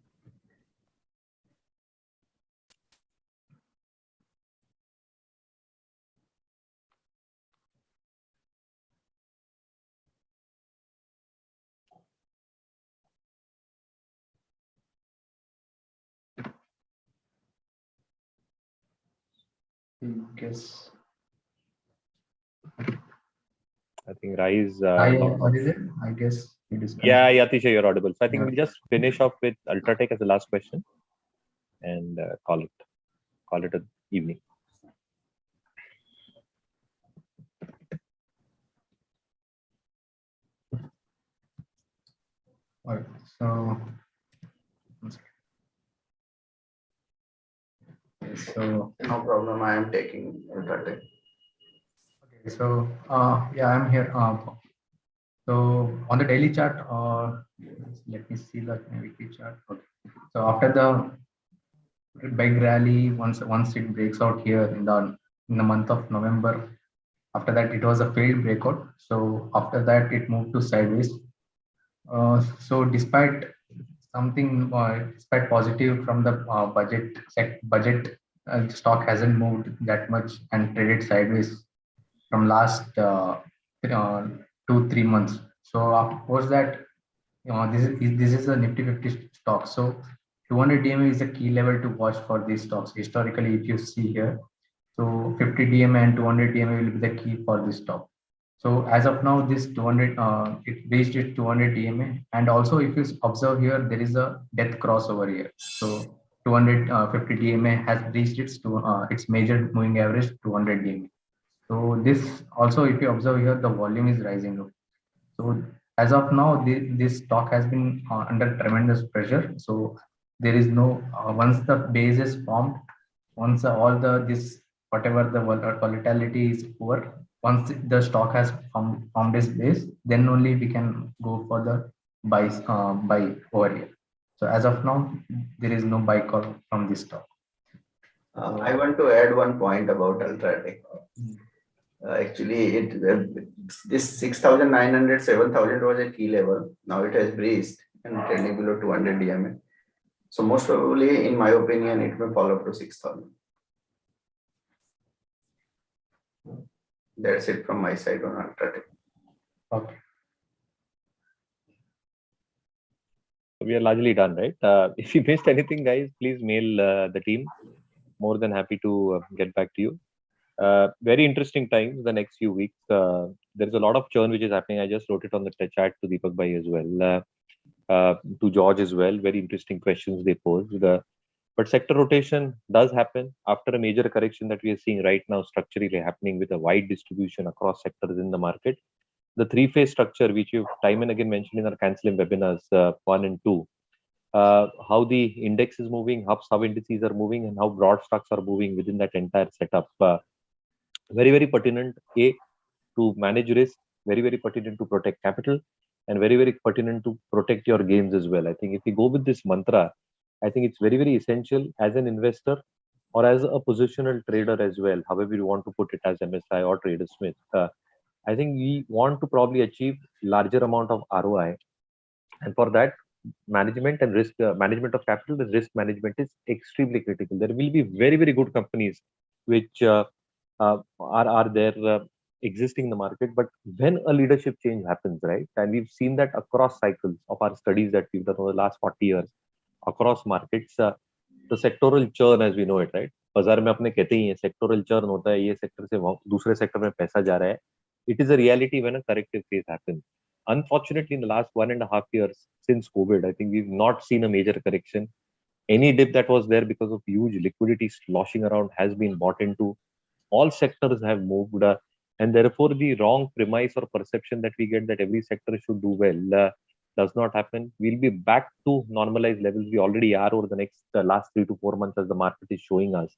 I guess. I think Rise. What is it? I guess it is. Yeah, Yatisha, you're audible. So I think Yeah. we'll just finish off with Ultratech as the last question and call it an evening. All right. So. So No problem. I am taking Ultratech. okay. So yeah, I'm here. So on the daily chart, let me see the weekly chart. Okay. So after the big rally, once it breaks out here in the month of November, after that it was a failed breakout. So after that it moved to sideways. So despite positive from the budget, stock hasn't moved that much and traded sideways from last 2-3 months. So of course that this is a Nifty 50 stock. So 200 DMA is a key level to watch for these stocks. Historically, if you see here, so 50 DMA and 200 DMA will be the key for this stock. So as of now, this 200 it reached its 200 DMA, and also if you observe here, there is a death crossover here. So 250 DMA has reached its major moving average 200 DMA. So this also, if you observe here, the volume is rising. So as of now, this stock has been under tremendous pressure. So there is no once the base is formed, once all this whatever the volatility is over, once the stock has formed its base, then only we can go for the buy over here. So as of now, there is no buy call from this stock. I want to add one point about Ultratech. Actually, this 6,900, 7,000 was a key level. Now it has breached and trending below 200 DMA. So most probably, in my opinion, it may fall up to 6,000. That's it from my side on Ultratech. Okay. We are largely done, right? If you missed anything, guys, please mail the team. More than happy to get back to you. Very interesting times the next few weeks. There's a lot of churn which is happening. I just wrote it on the chat to Deepak Bhai as well, to George as well. Very interesting questions they posed. But sector rotation does happen after a major correction that we are seeing right now, structurally happening with a wide distribution across sectors in the market. The three-phase structure, which you've time and again mentioned in our canceling webinars 1 and 2, how the index is moving, how sub-indices are moving, and how broad stocks are moving within that entire setup. Very, very pertinent, to manage risk, very, very pertinent to protect capital, and very, very pertinent to protect your gains as well. I think if you go with this mantra, I think it's very, very essential as an investor or as a positional trader as well, however you want to put it, as MSI or TraderSmith. I think we want to probably achieve larger amount of ROI, and for that, management and risk management of capital and risk management is extremely critical. There will be very, very good companies which are there existing in the market, but when a leadership change happens, right, and we've seen that across cycles of our studies that we've done over the last 40 years across markets, the sectoral churn as we know it, right, बाजार में अपने कहते ही हैं sectoral churn होता है, ये sector से दूसरे sector में पैसा जा रहा है. It is a reality when a corrective phase happens. Unfortunately, in the last 1.5 years since COVID, I think we've not seen a major correction. Any dip that was there because of huge liquidity sloshing around has been bought into. All sectors have moved, and therefore the wrong premise or perception that we get that every sector should do well does not happen. We'll be back to normalized levels. We already are over the next last 3 to 4 months, as the market is showing us.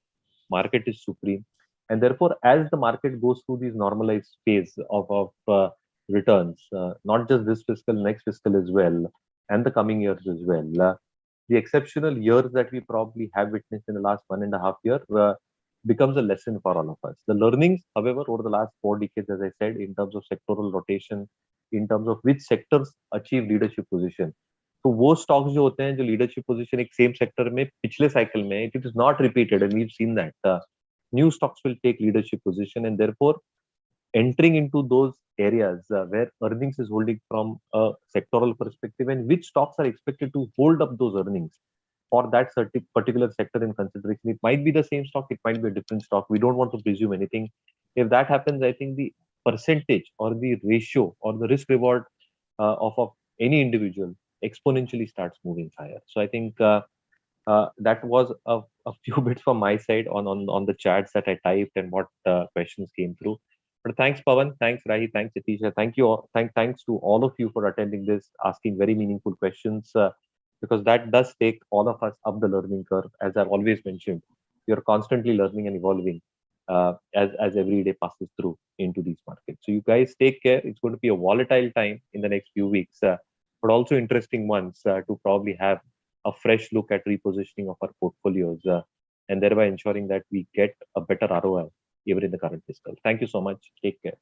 Market is supreme, and therefore as the market goes through these normalized phase of returns, not just this fiscal, next fiscal as well, and the coming years as well. The exceptional years that we probably have witnessed in the last 1.5 years becomes a lesson for all of us. The learnings, however, over the last 4 decades, as I said, in terms of sectoral rotation, in terms of which sectors achieve leadership position. तो वो stocks जो होते हैं जो leadership position एक same sector में पिछले cycle में, it is not repeated, and we've seen that new stocks will take leadership position, and therefore entering into those areas where earnings is holding from a sectoral perspective, and which stocks are expected to hold up those earnings for that certain particular sector in consideration. It might be the same stock, it might be a different stock. We don't want to presume anything. If that happens, I think the percentage or the ratio or the risk reward of any individual exponentially starts moving higher. So I think that was a few bits from my side on the chats that I typed and what questions came through. But thanks, Pawan. Thanks, Rahi. Thanks, Atisha. Thank you all. Thanks to all of you for attending this, asking very meaningful questions, because that does take all of us up the learning curve. As I've always mentioned, you're constantly learning and evolving as every day passes through into these markets. So you guys take care. It's going to be a volatile time in the next few weeks, but also interesting ones to probably have a fresh look at repositioning of our portfolios, and thereby ensuring that we get a better ROI even in the current fiscal. Thank you so much. Take care.